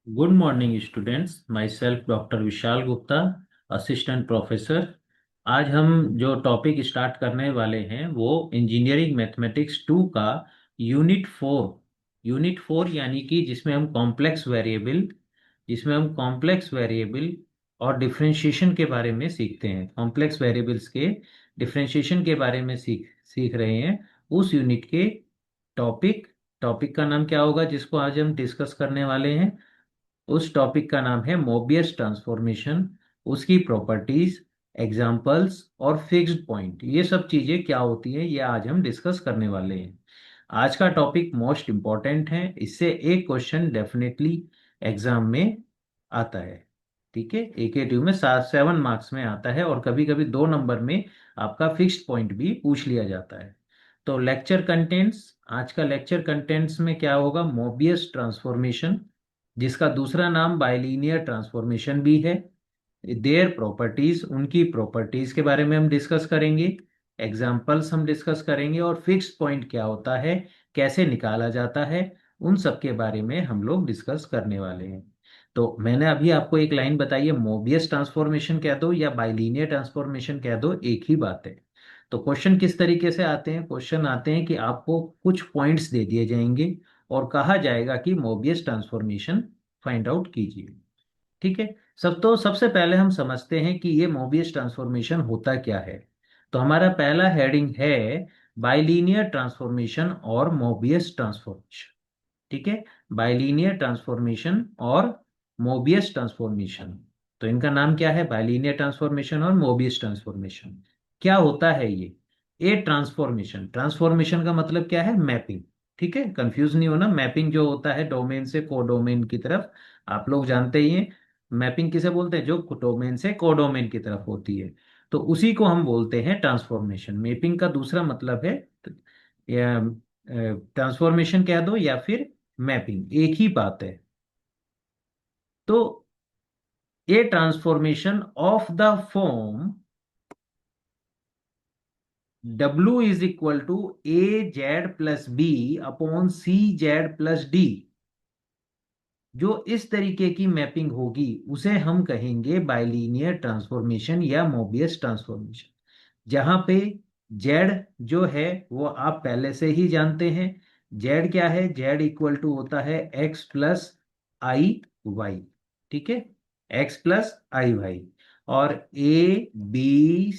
Good morning students, my self doctor Vishal Gupta, assistant professor. आज हम जो टॉपिक स्टार्ट करने वाले हैं वो इंजीनियरिंग मैथमेटिक्स 2 का यूनिट 4 यानी कि जिसमें हम कॉम्प्लेक्स वेरिएबल और डिफरेंशिएशन के बारे में सीखते हैं। कॉम्प्लेक्स वेरिएबल्स के डिफरेंशिएशन के बारे में सीख सीख रहे हैं। उस यूनिट के टॉपिक टॉपिक का नाम क्या होगा जिसको आज हम डिस्कस करने वाले हैं? उस टॉपिक का नाम है मोबियस ट्रांसफॉर्मेशन, उसकी प्रॉपर्टीज, एग्जांपल्स और फिक्स्ड पॉइंट। ये सब चीजें क्या होती हैं ये आज हम डिस्कस करने वाले हैं। आज का टॉपिक मोस्ट इंपॉर्टेंट है, इससे एक क्वेश्चन डेफिनेटली एग्जाम में आता है। ठीक है, एकेटीयू में 7 मार्क्स में आता है और कभी कभी 2 नंबर में आपका फिक्स्ड पॉइंट भी पूछ लिया जाता है। तो लेक्चर कंटेंट्स, आज का लेक्चर कंटेंट्स में क्या होगा? मोबियस ट्रांसफॉर्मेशन, जिसका दूसरा नाम बाइलीनियर ट्रांसफॉर्मेशन भी है। देयर प्रॉपर्टीज, उनकी प्रॉपर्टीज के बारे में हम डिस्कस करेंगे। एग्जाम्पल्स हम डिस्कस करेंगे और फिक्स्ड पॉइंट क्या होता है, कैसे निकाला जाता है, उन सब के बारे में हम लोग डिस्कस करने वाले हैं। तो मैंने अभी आपको एक लाइन बताई है, मोबियस ट्रांसफॉर्मेशन कह दो या बाइलीनियर ट्रांसफॉर्मेशन कह दो, एक ही बात है। तो क्वेश्चन किस तरीके से आते हैं? क्वेश्चन आते हैं कि आपको कुछ पॉइंट्स दे दिए जाएंगे और कहा जाएगा कि मोबियस ट्रांसफॉर्मेशन फाइंड आउट कीजिए। ठीक है। सबसे पहले हम समझते हैं कि ये मोबियस ट्रांसफॉर्मेशन होता क्या है। तो हमारा पहला हेडिंग है बाइलीनियर ट्रांसफॉर्मेशन और मोबियस ट्रांसफॉर्मेशन। ठीक है, बाइलीनियर ट्रांसफॉर्मेशन और मोबियस ट्रांसफॉर्मेशन। तो इनका नाम क्या है? बाइलीनियर ट्रांसफॉर्मेशन और मोबियस ट्रांसफॉर्मेशन। क्या होता है ये? ट्रांसफॉर्मेशन, ट्रांसफॉर्मेशन का मतलब क्या है? मैपिंग। ठीक है, कंफ्यूज नहीं होना। मैपिंग जो होता है डोमेन से कोडोमेन की तरफ, आप लोग जानते ही हैं। मैपिंग किसे बोलते हैं? जो डोमेन से कोडोमेन की तरफ होती है, तो उसी को हम बोलते हैं ट्रांसफॉर्मेशन। मैपिंग का दूसरा मतलब है ट्रांसफॉर्मेशन कह दो या फिर मैपिंग, एक ही बात है। तो transformation of the form W is equal to AZ+B/CZ+D, जो इस तरीके की मैपिंग होगी उसे हम कहेंगे बाइलीनियर ट्रांसफॉर्मेशन या मोबियस ट्रांसफॉर्मेशन। जहां पे Z जो है वो आप पहले से ही जानते हैं। Z क्या है? Z इक्वल टू होता है X+I Y। ठीक है, X+I Y। और A B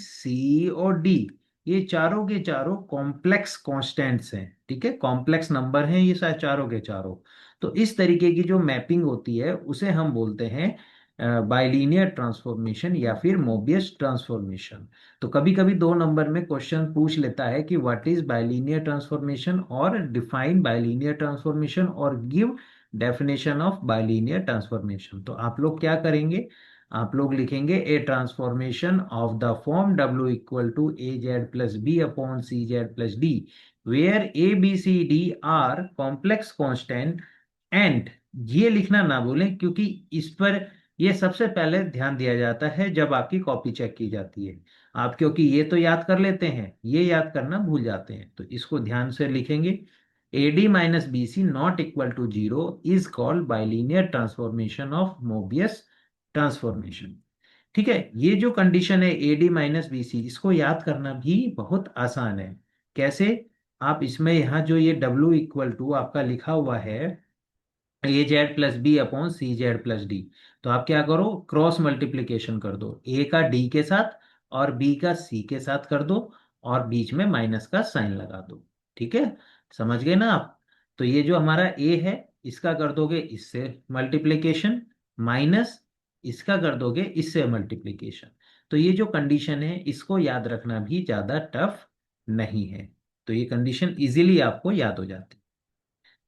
C और D, ये चारों के चारों कॉम्प्लेक्स कॉन्स्टेंट्स हैं। ठीक है, कॉम्प्लेक्स नंबर हैं ये सारे चारों के चारों। तो इस तरीके की जो मैपिंग होती है उसे हम बोलते हैं बाइलीनियर ट्रांसफॉर्मेशन या फिर मोबियस ट्रांसफॉर्मेशन। तो कभी कभी 2 नंबर में क्वेश्चन पूछ लेता है कि व्हाट इज बाइलीनियर ट्रांसफॉर्मेशन, और डिफाइन बाइलीनियर ट्रांसफॉर्मेशन, और give definition of bilinear transformation. तो आप लोग क्या करेंगे? आप लोग लिखेंगे a transformation of the form W equal to AZ+B/CZ+D, where ABCD are complex constant and. ये लिखना ना भूलें, क्योंकि इस पर ये सबसे पहले ध्यान दिया जाता है जब आपकी कॉपी चेक की जाती है। आप क्योंकि ये तो याद कर लेते हैं, ये याद करना भूल जाते हैं, तो इसको ध्यान से लिखेंगे। AD-BC not equal to 0 is called bilinear transformation of Mobius transformation. ठीक है, ये जो कंडीशन है AD-BC, इसको याद करना भी बहुत आसान है। कैसे? आप इसमें यहाँ जो ये W इक्वल टू आपका लिखा हुआ है AZ+B/CZ+D, तो आप क्या करो? क्रॉस मल्टीप्लीकेशन कर दो। A का D के साथ और B का C के साथ कर दो, और बीच में माइनस का साइन लगा दो। ठीक है, समझ गए ना आप? तो ये जो हमारा A है, इसका कर दोगे इससे मल्टीप्लीकेशन, माइनस इसका कर दोगे इससे मल्टीप्लीकेशन। तो ये जो कंडीशन है इसको याद रखना भी ज्यादा टफ नहीं है। तो ये कंडीशन इजीली आपको याद हो जाती है।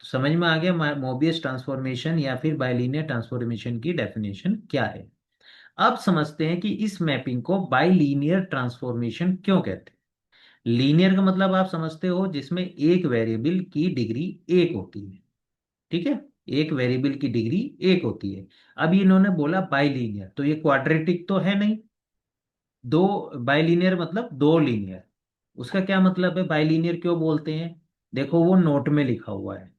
तो समझ में आ गया मोबियस ट्रांसफॉर्मेशन या फिर बाइलीनियर ट्रांसफॉर्मेशन की डेफिनेशन क्या है। अब समझते हैं कि इस मैपिंग को बाइलीनियर ट्रांसफॉर्मेशन क्यों कहते हैं। लीनियर का मतलब आप समझते हो, जिसमें एक वेरिएबल की डिग्री एक होती है। ठीक है, एक वेरिएबल की डिग्री एक होती है। अब इन्होंने बोला बाइलीनियर, तो ये क्वाड्रेटिक तो है नहीं। दो, बाइलीनियर मतलब दो लीनियर। उसका क्या मतलब है? बाइलीनियर क्यों बोलते हैं? देखो वो नोट में लिखा हुआ है।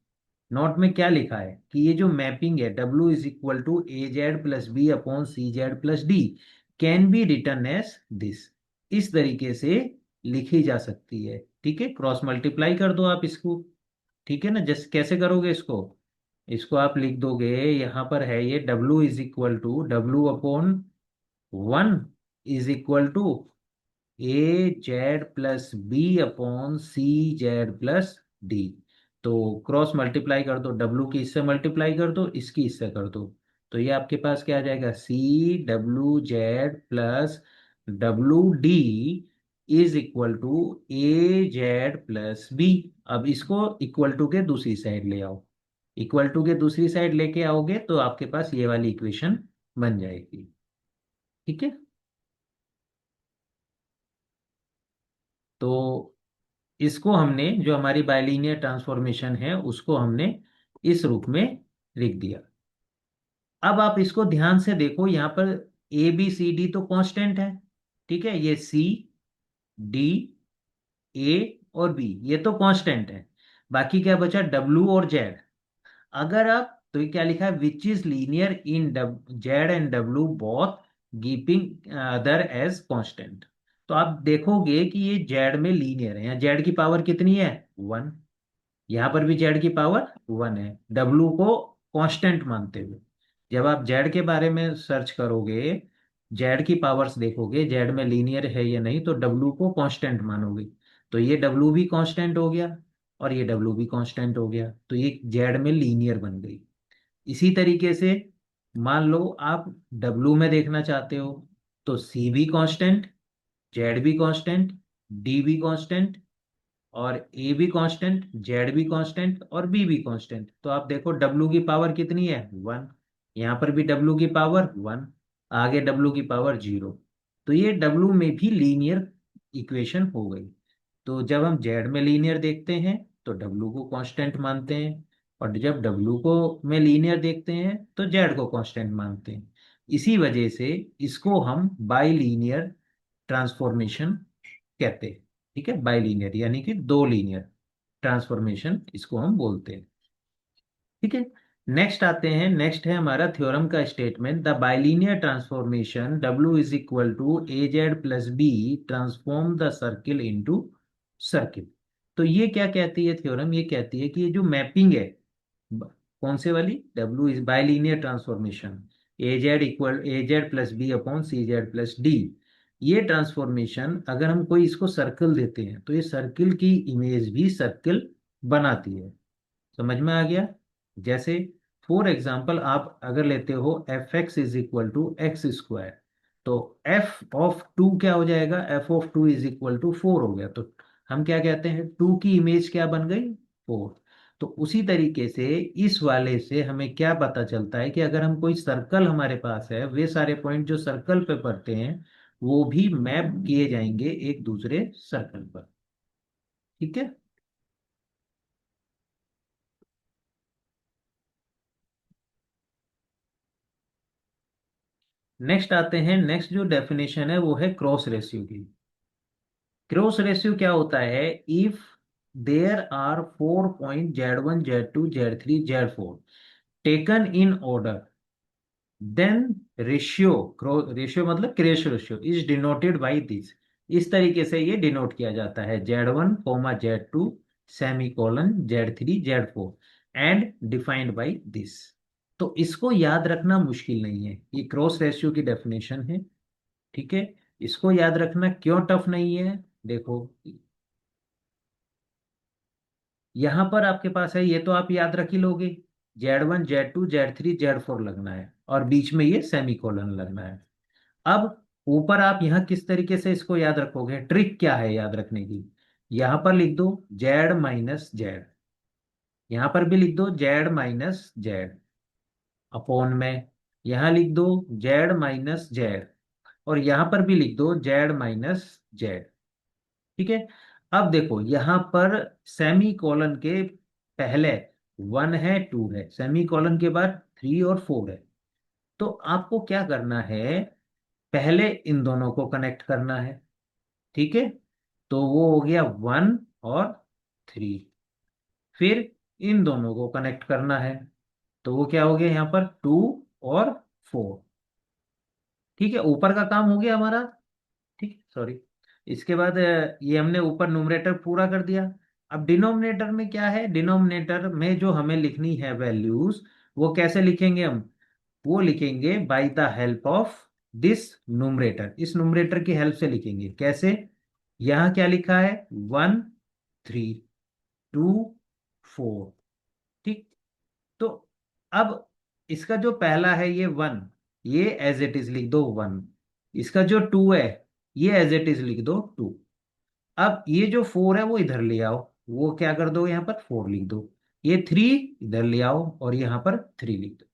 नोट में क्या लिखा है कि ये जो मैपिंग है W is equal to A Z plus B upon C Z plus D can be written as this, इस तरीके से लिखी जा सकती है। ठीक है, क्रॉस मल्टीप्लाई कर दो आप इसको। ठीक है ना, जैसे कैसे करोगे इसको, इसको आप लिख दोगे, यहां पर है ये W is equal to W upon 1 is equal to A Z plus B upon C Z plus D. तो क्रॉस मल्टीप्लाई कर दो, डब्लू की इससे मल्टीप्लाई कर दो, इसकी इससे कर दो, तो ये आपके पास क्या आ जाएगा, C W Z plus W D is equal to A Z plus B. अब इसको इक्वल टू के दूसरी साइड ले आओ, इक्वल टू के दूसरी साइड लेके आओगे तो आपके पास ये वाली इक्वेशन बन जाएगी। ठीक है, तो इसको हमने, जो हमारी बाइलीनियर ट्रांसफॉर्मेशन है उसको हमने इस रूप में लिख दिया। अब आप इसको ध्यान से देखो, यहाँ पर ए बी सी डी तो कांस्टेंट है। ठीक है, ये सी डी ए और बी ये तो कांस्टेंट है। बाकी क्या बचा, डब्लू और जेड। अगर आप, तो ये क्या लिखा है, which is linear in Z and W both keeping other as constant. तो आप देखोगे कि ये जेड में लीनियर है, यहाँ जेड की पावर कितनी है, 1। यहाँ पर भी जेड की पावर 1 है, डब्लू को कांस्टेंट मानते हुए। जब आप जेड के बारे में सर्च करोगे, जेड की पावर्स देखोगे, जेड में लीनियर है या नहीं, तो डब्लू को कांस्टेंट मानोगे, तो ये डब्लू भी कांस्टेंट हो गया और ये डब्लू भी कांस्टेंट हो गया, तो ये जेड में लीनियर बन गई। इसी तरीके से मान लो आप डब्लू में देखना चाहते हो, तो सी भी कांस्टेंट, जेड भी कांस्टेंट, डी भी कांस्टेंट, और ए भी कांस्टेंट, जेड भी कांस्टेंट और बी भी कांस्टेंट। तो आप देखो डब्लू की पावर कितनी है, 1। यहाँ पर भी डब्लू की पावर 1, आगे डब्लू की पावर 0। तो ये डब्लू में भी लीनियर इक्वेशन हो गई। तो जब हम जेड में लीनियर देखते हैं तो डब्लू को कांस्टेंट मानते हैं, और जब डब्लू को में लीनियर देखते हैं तो जेड को कांस्टेंट मानते हैं। इसी वजह से इसको हम बाइलीनियर ट्रांसफॉर्मेशन कहते हैं। ठीक है, बाइलीनियर यानी कि दो लीनियर ट्रांसफॉर्मेशन इसको हम बोलते हैं। ठीक है, नेक्स्ट आते हैं, नेक्स्ट है हमारा थ्योरम का statement, the bilinear transformation W is equal to A Z plus b transform the circle into circle. तो ये क्या कहती है थ्योरम, ये कहती है कि ये जो मैपिंग है, कौन से वाली, W is bilinear transformation, a z equal a Z plus B upon C Z plus d, ये ट्रांसफॉर्मेशन अगर हम कोई इसको सर्कल देते हैं तो ये सर्किल की इमेज भी सर्किल बनाती है। समझ में आ गया। जैसे फॉर एग्जाम्पल आप अगर लेते हो F X is equal to X square, तो एफ ऑफ टू क्या हो जाएगा, F of two is equal to 4 हो गया। तो हम क्या कहते हैं, टू की इमेज क्या बन गई, 4। तो उसी तरीके से इस वाले से हमें क्या पता चलता है कि अगर हम कोई सर्कल हमारे पास है, वे सारे पॉइंट जो सर्कल पे पड़ते हैं वो भी मैप किए जाएंगे एक दूसरे सर्कल पर। ठीक है, नेक्स्ट आते हैं, नेक्स्ट जो डेफिनेशन है वो है क्रॉस रेशियो की। क्रॉस रेशियो क्या होता है, if there are 4 point Z1 Z2 Z3 Z4 taken in order, then ratio, ratio मतलब cross ratio is denoted by this, इस तरीके से ये डिनोट किया जाता है, Z1 comma Z2 semicolon Z3 Z4 and defined by this. तो इसको याद रखना मुश्किल नहीं है, ये क्रॉस रेशियो की डेफिनेशन है। ठीक है, इसको याद रखना क्यों टफ नहीं है, देखो यहां पर आपके पास है, ये तो आप याद रख ही लोगे, Z1 Z2 Z3 Z4 लगना है और बीच में ये सेमी कोलन लगना है। अब ऊपर आप यहाँ किस तरीके से इसको याद रखोगे, ट्रिक क्या है याद रखने की, यहां पर लिख दो Z माइनस Z, यहां पर भी लिख दो Z माइनस Z अपॉन में, यहां लिख दो Z माइनस Z, और यहां पर भी लिख दो Z माइनस Z। ठीक है, अब देखो यहां पर सेमी कॉलन के पहले 1 है 2 है, सेमी कॉलन के बाद 3 और 4 है। तो आपको क्या करना है, पहले इन दोनों को कनेक्ट करना है। ठीक है, तो वो हो गया 1 और 3। फिर इन दोनों को कनेक्ट करना है। तो वो क्या हो गया यहाँ पर 2 और 4। ठीक है, ऊपर का काम हो गया हमारा। ठीक, सॉरी। इसके बाद ये हमने ऊपर न्यूमरेटर पूरा कर दिया। अब डिनोमिनेटर में क्या है, डिनोमिनेटर में जो हमें लिखनी है वैल्यूज, वो कैसे लिखेंगे हम? वो लिखेंगे by the help of this numerator. इस न्यूमरेटर की हेल्प से लिखेंगे। कैसे? यहां क्या लिखा है? 1 3 2 4। ठीक। तो अब इसका जो पहला है ये 1, ये एज इट इज लिख दो 1। इसका जो 2 है, ये एज इट इज लिख दो 2। अब ये जो 4 है वो इधर ले आओ। वो क्या कर दो, यहाँ पर 4 लिख दो। ये 3 इधर ले आओ और यहाँ पर 3 लिख दो।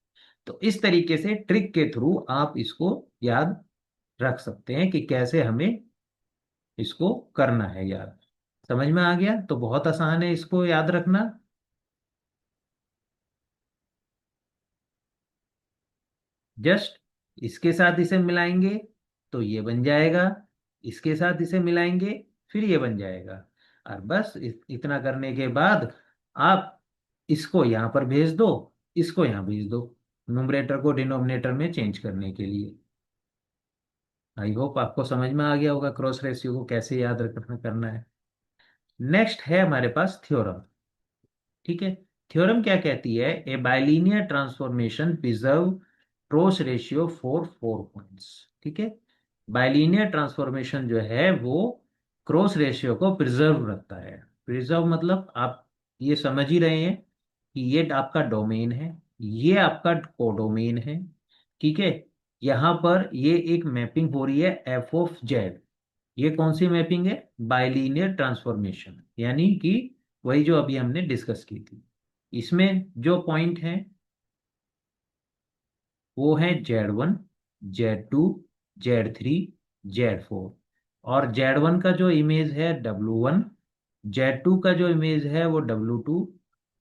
तो इस तरीके से ट्रिक के थ्रू आप इसको याद रख सकते हैं कि कैसे हमें इसको करना है याद। समझ में आ गया? तो बहुत आसान है इसको याद रखना। जस्ट इसके साथ इसे मिलाएंगे तो ये बन जाएगा। इसके साथ इसे मिलाएंगे फिर ये बन जाएगा। और बस इतना करने के बाद आप इसको यहां पर भेज दो, इसको यहां भेज दो, न्यूमरेटर को डिनोमिनेटर में चेंज करने के लिए। आई होप आपको समझ में आ गया होगा क्रॉस रेशियो को कैसे याद रखना करना है। नेक्स्ट है हमारे पास थ्योरम। ठीक है। थ्योरम क्या कहती है? A bilinear transformation preserve cross ratio for 4 points. ठीक है। बाइलीनियर ट्रांसफॉर्मेशन जो है वो क्रॉस रेशियो को प्रिजर्व रखता है। प्रिजर्व मतलब आप ये समझ ही रहे हैं कि ये आपका डोमेन है, ये आपका कोडोमेन है। ठीक है। यहां पर ये एक मैपिंग हो रही है f(z). ये कौन सी मैपिंग है? बाइलीनियर ट्रांसफॉर्मेशन, यानी कि वही जो अभी हमने डिस्कस की थी। इसमें जो पॉइंट है वो है Z1, Z2, Z3, Z4। और Z1 का जो इमेज है W1, Z2 का जो इमेज है वो W2,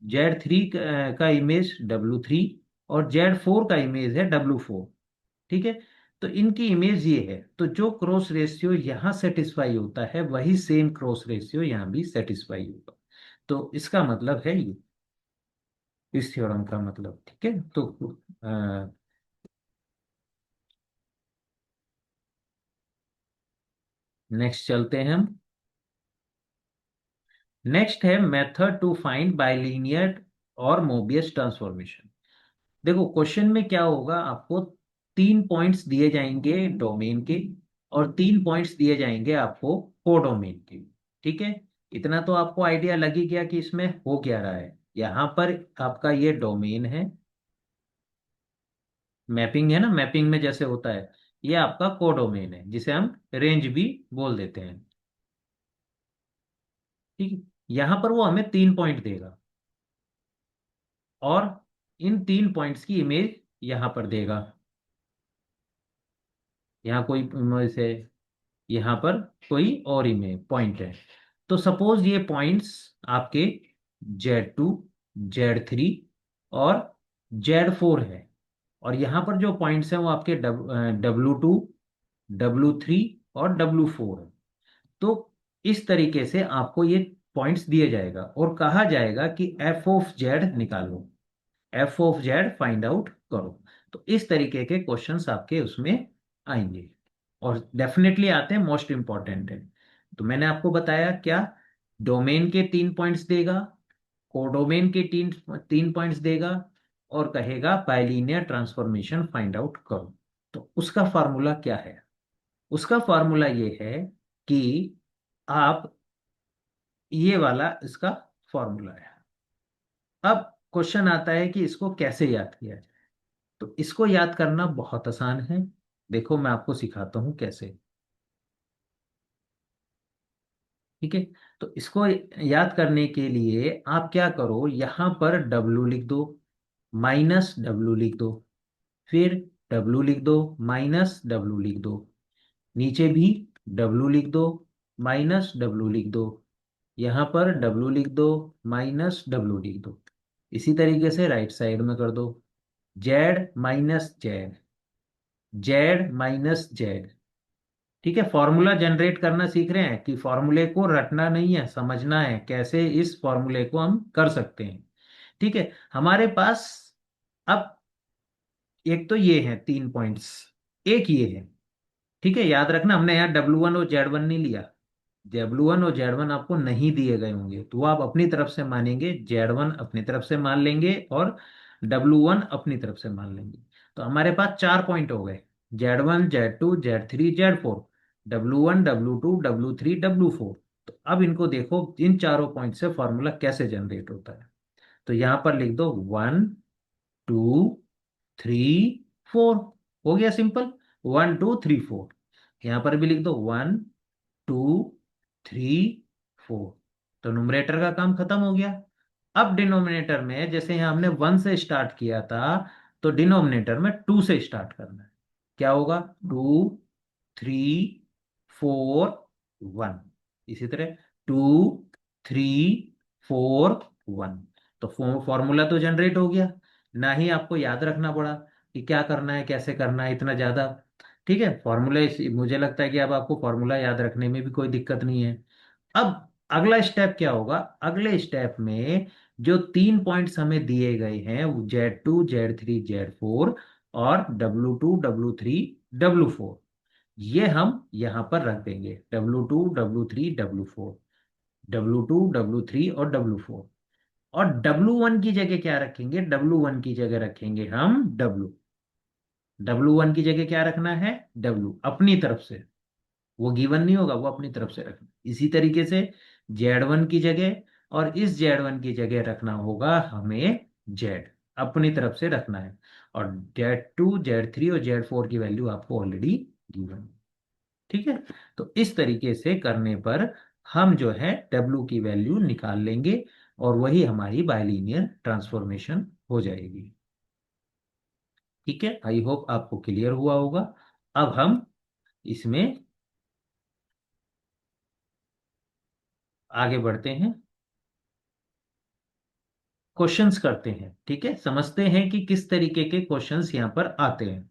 Z3 का इमेज W3 और Z4 का इमेज है W4। ठीक है। तो इनकी इमेज ये है। तो जो क्रॉस रेशियो यहाँ सेटिस्फाई होता है वही सेम क्रॉस रेशियो यहाँ भी सेटिस्फाई होगा। तो इसका मतलब है ये, इस थ्योरम का मतलब। ठीक है। तो नेक्स्ट चलते हैं हम। नेक्स्ट है मेथड टू फाइंड बाइलीनियर और मोबियस ट्रांसफॉर्मेशन। देखो क्वेश्चन में क्या होगा, आपको 3 पॉइंट्स दिए जाएंगे डोमेन के और 3 पॉइंट्स दिए जाएंगे आपको कोडोमेन के। ठीक है। इतना तो आपको आइडिया लग ही गया कि इसमें हो क्या रहा है। यहाँ पर आपका ये डोमेन है, मैपिंग है ना, मैपिंग में जैसे होता है। ये आपका कोडोमेन है जिसे हम रेंज भी बोल देते हैं। ठीक है। यहाँ पर वो हमें 3 पॉइंट देगा और इन 3 पॉइंट्स की इमेज यहाँ पर देगा। यहाँ कोई इमेज है, यहाँ पर कोई और इमेज पॉइंट है। तो सपोज ये पॉइंट्स आपके Z2, Z3 और Z4 है। और यहाँ पर जो पॉइंट्स हैं वो आपके W2, W3 और W4 है। तो इस तरीके से आपको ये पॉइंट्स दिए जाएगा और कहा जाएगा कि f(z) निकालो, f(z) फाइंड आउट करो। तो इस तरीके के क्वेश्चंस आपके उसमें आएंगे और डेफिनेटली आते हैं, मोस्ट इंपॉर्टेंट है। तो मैंने आपको बताया क्या, डोमेन के 3 पॉइंट्स देगा, कोडोमेन के तीन 3 पॉइंट्स देगा और कहेगा बाइलीनियर ट्रांसफॉर्मेशन फाइंड आउट करो। तो उसका फॉर्मूला क्या है? उसका फॉर्मूला ये है कि आप, ये वाला इसका फॉर्मूला है। अब क्वेश्चन आता है कि इसको कैसे याद किया जाए। तो इसको याद करना बहुत आसान है। देखो मैं आपको सिखाता हूं कैसे। ठीक है। तो इसको याद करने के लिए आप क्या करो, यहां पर W लिख दो, -W लिख दो, फिर W लिख दो, -W लिख दो, नीचे भी W लिख दो, -W लिख दो, यहां पर W लिख दो, -W लिख दो। इसी तरीके से राइट साइड में कर दो, Z-Z, Z-Z। ठीक है। फॉर्मूला जनरेट करना सीख रहे हैं कि फॉर्मूले को रटना नहीं है, समझना है कैसे इस फॉर्मूले को हम कर सकते हैं। ठीक है, हमारे पास अब एक तो ये है 3 पॉइंट्स, एक ये है। ठीक है, याद रखना हमने यहाँ W1 और Z1 नहीं लिया। W1 और Z1 आपको नहीं दिए गए होंगे, तो वो आप अपनी तरफ से मानेंगे, Z1 अपनी तरफ से मान लेंगे और W1 अपनी तरफ से मान लेंगे। तो हमारे पास 4 पॉइंट हो गए, Z1 Z2 Z3 Z4, W1 W2 W3 W4। तो अब इनको देखो, इन चारों पॉइंट से फॉर्मूला कैसे जनरेट होता है। तो यहां पर लिख दो 1 2 3 4, हो गया सिंपल। 1 2 3 4, यहां पर भी लिख दो 1 2 3 4। तो न्यूमरेटर का काम खत्म हो गया। अब डिनोमिनेटर में जैसे यहाँ हमने 1 से स्टार्ट किया था, तो डिनोमिनेटर में 2 से स्टार्ट करना है। क्या होगा? 2 3 4 1। इसी तरह 2 3 4 1। तो फॉर्मूला तो जनरेट हो गया, ना ही आपको याद रखना पड़ा कि क्या करना है कैसे करना है इतना ज्यादा। ठीक है, फॉर्मूला मुझे लगता है कि अब आपको फॉर्मूला याद रखने में भी कोई दिक्कत नहीं है। अब अगला स्टेप क्या होगा? अगले स्टेप में जो 3 पॉइंट्स हमें दिए गए हैं, Z2 Z3 Z4 और W2 W3 W4, ये हम यहां पर रख देंगे। W2 W3 W4, W2 W3 और W4। और W1 की जगह क्या रखेंगे? W1 की जगह रखेंगे हम W1 की जगह क्या रखना है? W अपनी तरफ से, वो गिवन नहीं होगा, वो अपनी तरफ से रखना। इसी तरीके से Z1 की जगह और इस Z1 की जगह रखना होगा हमें Z, अपनी तरफ से रखना है। और Z2 Z3 और Z4 की वैल्यू आपको ऑलरेडी गिवन है। ठीक है, तो इस तरीके से करने पर हम जो है W की वैल्यू निकाल लेंगे और वही हमारी बाइलीनियर ट्रांसफॉर्मेशन हो जाएगी। ठीक है, आई होप आपको क्लियर हुआ होगा। अब हम इसमें आगे बढ़ते हैं, क्वेश्चंस करते हैं। ठीक है, समझते हैं कि किस तरीके के क्वेश्चंस यहाँ पर आते हैं।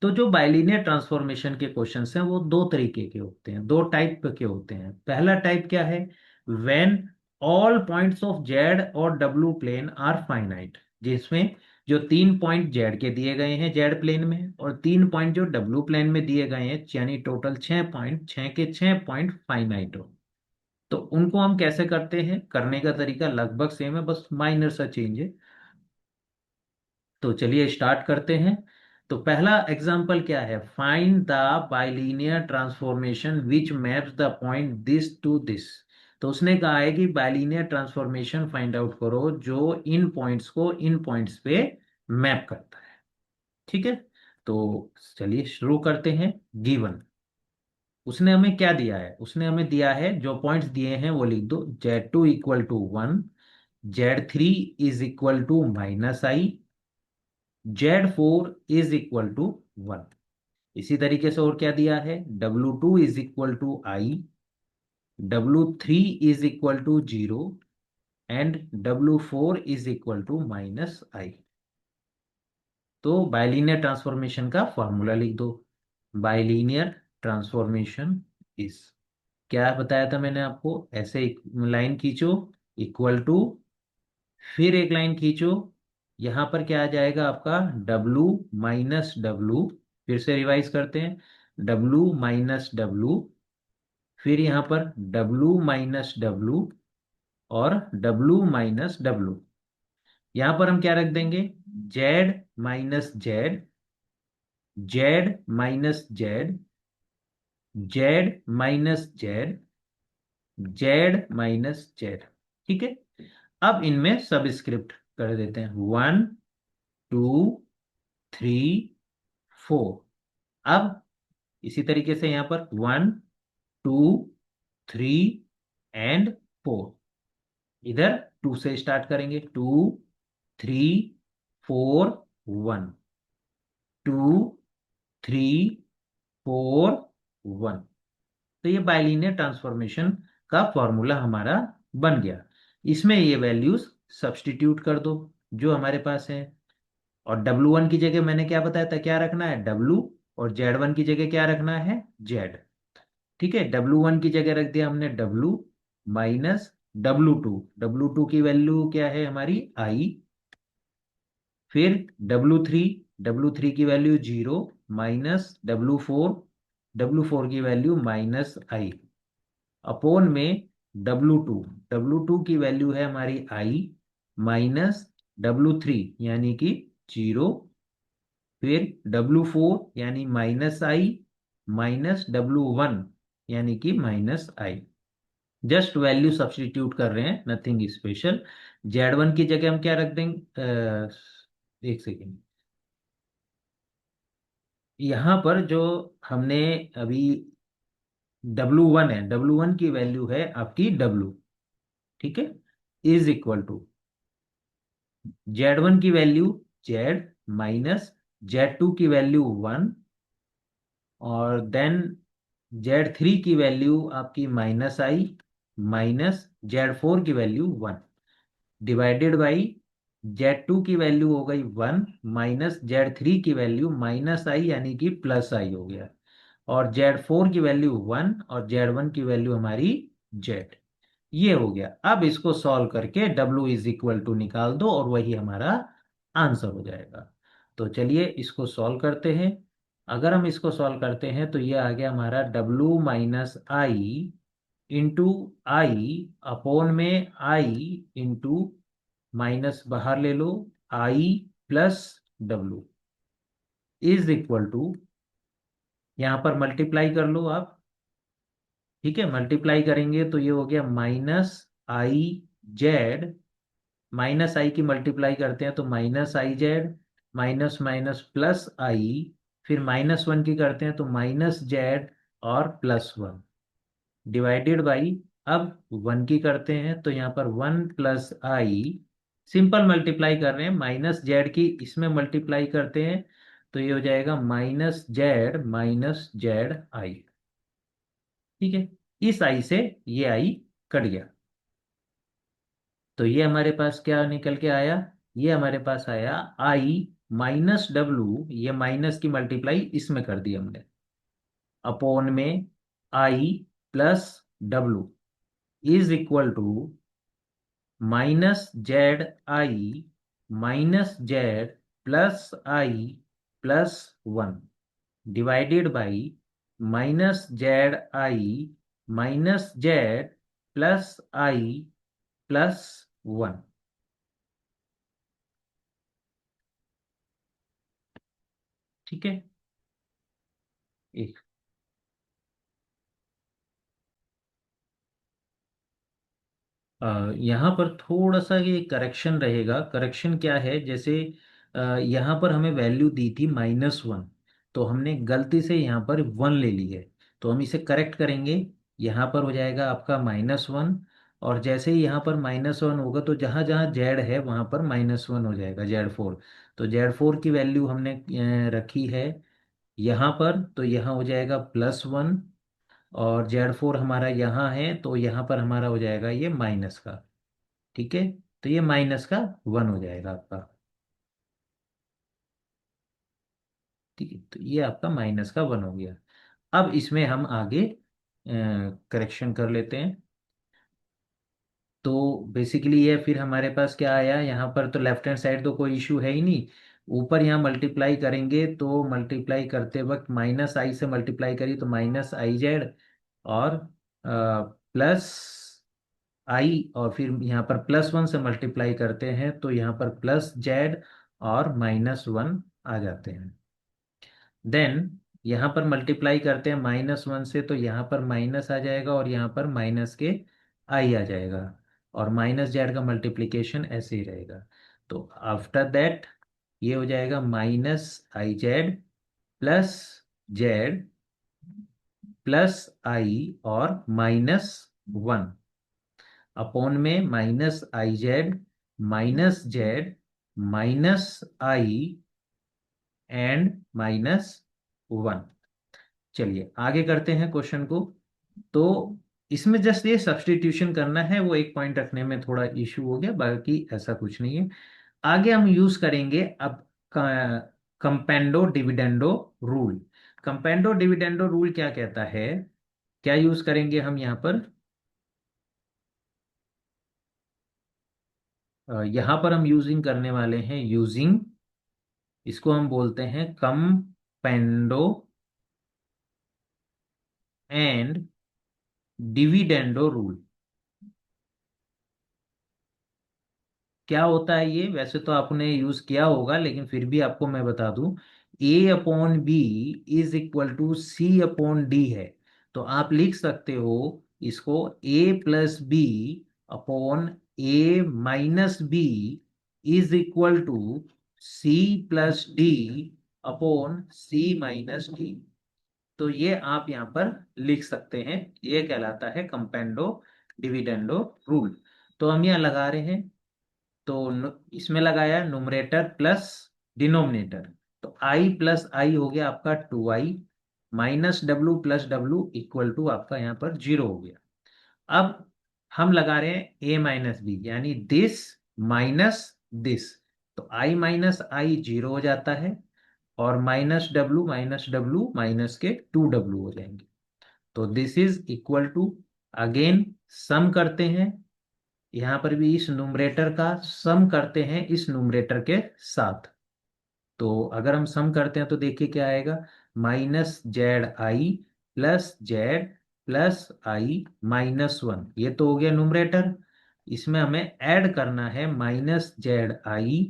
तो जो बाइलीनियर ट्रांसफॉर्मेशन के क्वेश्चंस हैं वो दो तरीके के होते हैं, दो टाइप के होते हैं। पहला टाइप क्या है? When all points of Z और डब्ल्यू प्लेन आर फाइनाइट, जिसमें जो 3 पॉइंट जेड के दिए गए हैं जेड प्लेन में, और 3 पॉइंट जो डब्ल्यू प्लेन में दिए गए हैं, यानी टोटल 6 पॉइंट, 6 के 6 पॉइंट फाइनाइट हो। तो उनको हम कैसे करते हैं? करने का तरीका लगभग सेम है, बस माइनर सा चेंज है। तो चलिए स्टार्ट करते हैं। तो पहला एग्जांपल क्या है? Find the bilinear transformation which maps the point this to this. तो उसने कहा है कि बाइलीनियर ट्रांसफॉर्मेशन फाइंड आउट करो जो इन पॉइंट्स को इन पॉइंट्स पे मैप करता है। ठीक है, तो चलिए शुरू करते हैं। गिवन उसने हमें क्या दिया है? उसने हमें दिया है, जो पॉइंट्स दिए हैं वो लिख दो। Z2 = 1, Z3 = -I, Z4 = 1। इसी तरीके से और क्या दिया है? W2 = I, W3 = 0 and W4 = तो बाइलीनियर ट्रांसफॉर्मेशन का फॉर्मूला लिख दो। बाइलीनियर ट्रांसफॉर्मेशन इज, क्या बताया था मैंने आपको? ऐसे एक लाइन खींचो, इक्वल टू, फिर एक लाइन खींचो, यहां पर क्या आ जाएगा आपका? W - W, फिर से रिवाइज करते हैं, W - W, फिर यहां पर W - W और W - W। यहां पर हम क्या रख देंगे? Z - Z, Z - Z, Z - Z, Z - Z। ठीक है, अब इनमें सबस्क्रिप्ट कर देते हैं, 1 2 3 4। अब इसी तरीके से यहां पर 1 2 3 एंड 4। इधर 2 से स्टार्ट करेंगे, 2 3 4 1, 2 3 4 1। तो ये बाइलीनियर ट्रांसफॉर्मेशन का फॉर्मूला हमारा बन गया। इसमें ये वैल्यूज सब्स्टिट्यूट कर दो जो हमारे पास है। और W1 की जगह मैंने क्या बताया था, क्या रखना है? W, और Z1 की जगह क्या रखना है? Z। ठीक है, W1 की जगह रख दिया हमने W - W2 की वैल्यू क्या है हमारी आई। फिर W3 की वैल्यू 0 माइनस W4 की वैल्यू माइनस आई अपोन में W2 की वैल्यू है हमारी आई माइनस W3 यानी कि 0। फिर W4 यानी माइनस आई माइनस W1 यानी कि माइनस आई। जस्ट वैल्यू सब्स्टिट्यूट कर रहे हैं, नथिंग स्पेशल। Z1 की जगह हम क्या रख देंगे, एक सेकेंड। यहाँ पर जो हमने अभी W1 है, W1 की वैल्यू है आपकी W, ठीक है, इज इक्वल टू Z1 की वैल्यू Z माइनस Z2 की वैल्यू 1, और देन Z3 की वैल्यू आपकी माइनस आई माइनस Z4 की वैल्यू 1 डिवाइडेड बाई Z2 की वैल्यू हो गई 1 माइनस Z3 की वैल्यू माइनस आई यानी कि प्लस आई हो गया, और Z4 की वैल्यू 1 और Z1 की वैल्यू हमारी Z। ये हो गया। अब इसको सॉल्व करके W इज इक्वल टू निकाल दो और वही हमारा आंसर हो जाएगा। तो चलिए इसको सॉल्व करते हैं। अगर हम इसको सॉल्व करते हैं तो ये आ गया हमारा W minus i into i upon में आई इंटू माइनस बाहर ले लो i plus W is equal to, यहाँ पर मल्टीप्लाई कर लो आप, ठीक है। मल्टीप्लाई करेंगे तो ये हो गया minus I Z, minus i की मल्टीप्लाई करते हैं तो minus I Z minus minus plus i, फिर माइनस वन की करते हैं तो माइनस जेड और प्लस वन डिवाइडेड बाई, अब वन की करते हैं तो यहाँ पर one plus i, simple multiply कर रहे हैं, माइनस जेड की इसमें मल्टीप्लाई करते हैं तो ये हो जाएगा माइनस जेड आई, ठीक है। इस आई से ये आई कट गया, तो ये हमारे पास क्या निकल के आया, ये हमारे पास आया आई माइनस डब्लू, ये माइनस की मल्टीप्लाई इसमें कर दी हमने अपोन में आई प्लस डब्लू is equal to minus Z I minus z plus i plus one divided by minus Z I minus z plus i plus one, ठीक है। एक यहाँ पर थोड़ा सा ये करेक्शन रहेगा। करेक्शन क्या है, जैसे यहाँ पर हमें वैल्यू दी थी -1, तो हमने गलती से यहाँ पर 1 ले ली है, तो हम इसे करेक्ट करेंगे। यहाँ पर हो जाएगा आपका -1, और जैसे ही यहाँ पर -1 होगा तो जहाँ जहाँ जेड है वहाँ पर -1 हो जाएगा, Z4। तो Z4 की वैल्यू हमने रखी है यहाँ पर, तो यहाँ हो जाएगा +1, और Z4 हमारा यहाँ है तो यहाँ पर हमारा हो जाएगा ये माइनस का, ठीक है। तो ये -1 हो जाएगा आपका, ठीक है। तो ये आपका -1 हो गया। अब इसमें हम आगे करेक्शन कर लेते हैं। तो बेसिकली ये फिर हमारे पास क्या आया, यहाँ पर तो लेफ्ट हैंड साइड तो कोई इशू है ही नहीं। ऊपर यहाँ मल्टीप्लाई करेंगे तो मल्टीप्लाई करते वक्त माइनस आई से मल्टीप्लाई करी तो माइनस आई जेड, और प्लस आई, और फिर यहाँ पर +1 से मल्टीप्लाई करते हैं तो यहाँ पर प्लस जेड और -1 आ जाते हैं। देन यहाँ पर मल्टीप्लाई करते हैं -1 से तो यहाँ पर माइनस आ जाएगा और यहाँ पर माइनस के आई आ जाएगा, और माइनस जेड का मल्टीप्लिकेशन ऐसे ही रहेगा। तो आफ्टर दैट ये हो जाएगा minus I z plus z plus i और -1 अपॉन में minus I Z minus z minus i and -1। चलिए आगे करते हैं क्वेश्चन को। तो इसमें जस्ट ये सब्स्टिट्यूशन करना है, वो एक पॉइंट रखने में थोड़ा इश्यू हो गया, बाकी ऐसा कुछ नहीं है। आगे हम यूज करेंगे अब कंपेंडो डिविडेंडो रूल। कंपेंडो डिविडेंडो रूल क्या कहता है, क्या यूज करेंगे हम यहाँ पर, यहाँ पर हम यूजिंग करने वाले हैं यूजिंग, इसको हम बोलते हैं कंपेंडो एंड डिविडेंडो रूल। क्या होता है ये? वैसे तो आपने यूज किया होगा, लेकिन फिर भी आपको मैं बता दूं, a upon b is equal to c upon d है। तो आप लिख सकते हो इसको a plus B upon a minus b is equal to c plus d upon c minus d. तो ये आप यहाँ पर लिख सकते हैं, ये कहलाता है कंपेंडो डिविडेंडो रूल। तो हम यहाँ लगा रहे हैं, तो इसमें लगाया नुमरेटर प्लस डिनोमिनेटर। तो आई प्लस आई हो गया आपका 2i, minus W plus W equal to आपका यहाँ पर 0 हो गया। अब हम लगा रहे हैं ए माइनस बी, यानी दिस माइनस दिस। तो आई माइनस आई 0 हो जाता है, और माइनस डब्लू माइनस के 2w हो जाएंगे। तो this is equal to, again sum करते हैं, यहाँ पर भी इस न्यूमरेटर का सम करते हैं इस न्यूमरेटर के साथ। तो अगर हम सम करते हैं तो देखिए क्या आएगा, minus Z I plus i minus one, ये तो हो गया न्यूमरेटर। इसमें हमें ऐड करना है माइनस आई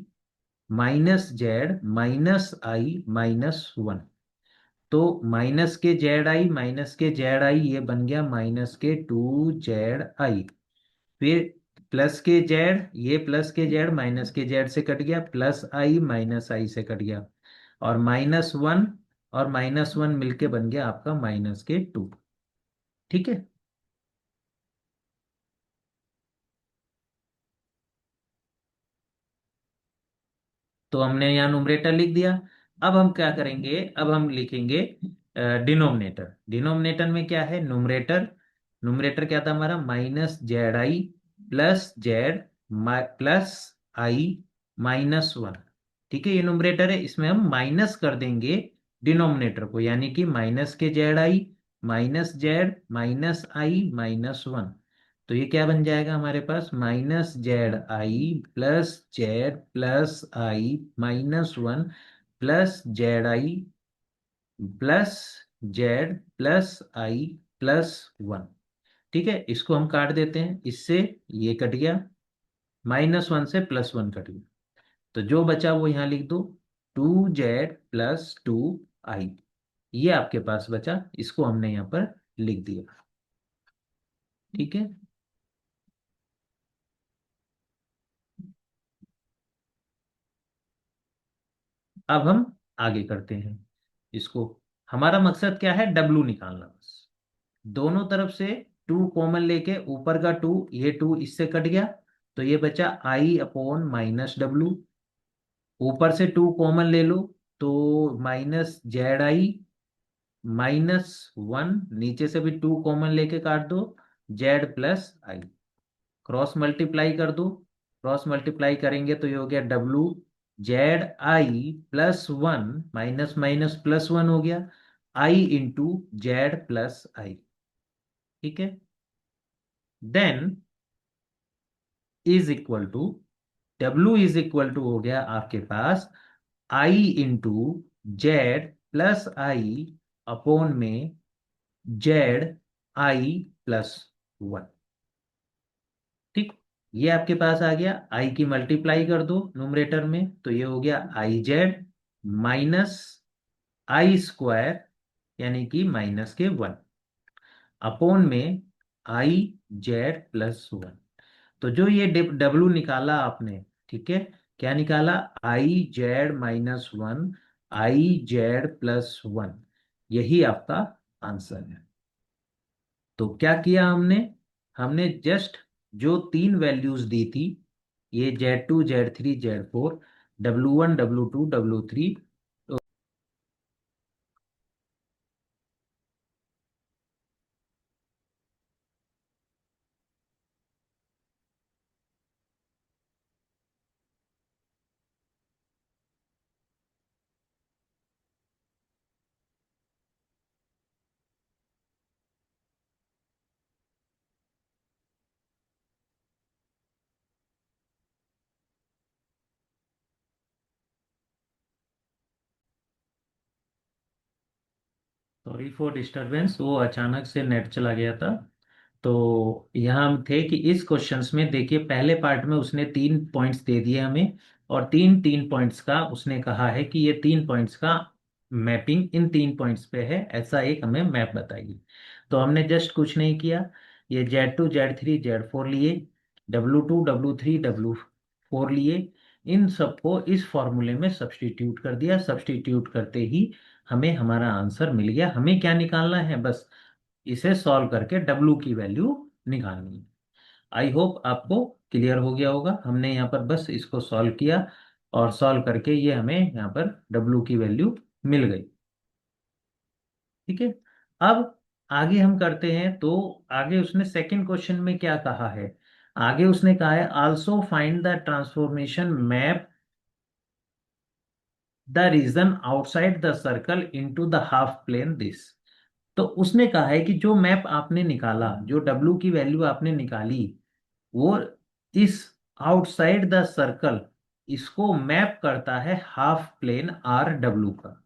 माइनस वन। तो माइनस के जेड आई ये बन गया माइनस के 2 जेड आई। फिर प्लस के जेड, ये प्लस के जेड माइनस के जेड से कट गया, प्लस आई माइनस आई से कट गया, और माइनस वन मिलके बन गया आपका माइनस के 2। ठीक है। तो हमने यहाँ नुमरेटर लिख दिया। अब हम क्या करेंगे, अब हम लिखेंगे डिनोमिनेटर। डिनोमिनेटर में क्या है, नुमरेटर, नुमरेटर क्या था हमारा, minus Z I z plus i minus one. ठीक है, ये नुमरेटर है, इसमें हम माइनस कर देंगे डिनोमिनेटर को, यानी कि माइनस के z I minus z minus i minus one. तो ये क्या बन जाएगा हमारे पास, minus z plus i minus one plus z I plus z plus i plus one. ठीक है, इसको हम काट देते हैं, इससे ये कट गया, माइनस वन से प्लस वन कट गया। तो जो बचा वो यहाँ लिख दो, 2z + 2i। ये आपके पास बचा, इसको हमने यहाँ पर लिख दिया। ठीक है। अब हम आगे करते हैं इसको। हमारा मकसद क्या है, डब्लू निकालना बस। दोनों तरफ से 2 कॉमन लेके, ऊपर का 2, ये 2 इससे कट गया, तो ये बचा आई अपॉन माइनस डब्लू। ऊपर से 2 कॉमन ले लो, तो minus Z I minus one, नीचे से भी 2 कॉमन लेके काट दो, Z plus I. Cross multiply कर दो, क्रॉस मल्टीप्लाई करेंगे तो ये हो गया डब्लू जेड आई plus one, minus minus plus one हो गया, I into Z plus I. ठीक है। Then is equal to, W is equal to हो गया आपके पास I into Z plus I upon में जेड आई प्लस वन। ठीक, ये आपके पास आ गया। आई की मल्टीप्लाई कर दो न्यूमरेटर में, तो ये हो गया I Z minus I square, यानी कि माइनस के वन, अपॉन में आई जेड प्लस वन। तो जो ये डब्लू निकाला आपने, ठीक है, क्या निकाला, I Z minus one I z plus one, यही आपका आंसर है। तो क्या किया हमने, हमने जस्ट जो 3 वैल्यूज दी थी, ये Z2 Z3 Z4, W1 W2 W3, sorry for disturbance, वो अचानक से नेट चला गया था। तो यहाँ हम थे कि इस क्वेश्चंस में देखिए, पहले पार्ट में उसने 3 पॉइंट्स दे दिए हमें, और तीन तीन पॉइंट्स का उसने कहा है कि ये 3 पॉइंट्स का मैपिंग इन 3 पॉइंट्स पे है, ऐसा एक हमें मैप बताइए। तो हमने जस्ट कुछ नहीं किया, ये Z2 Z3 Z4 लिए, W2 W3 W4 लिए, इन सबको इस फॉर्मूले में सब्स्टिट्यूट कर दिया। सब्स्टिट्यूट करते ही हमें हमारा आंसर मिल गया। हमें क्या निकालना है, बस इसे सॉल्व करके W की वैल्यू निकालनी है। आई होप आपको क्लियर हो गया होगा। हमने यहाँ पर बस इसको सॉल्व किया, और सॉल्व करके ये हमें यहाँ पर W की वैल्यू मिल गई। ठीक है, अब आगे हम करते हैं। तो आगे उसने सेकंड क्वेश्चन में क्या कहा है, आगे उसने कहा है also find the transformation map the region outside the circle into the half plane this. तो उसने कहा है कि जो मैप आपने निकाला, जो W की वैल्यू आपने निकाली, वो इस आउटसाइड द सर्कल, इसको मैप करता है हाफ प्लेन RW का।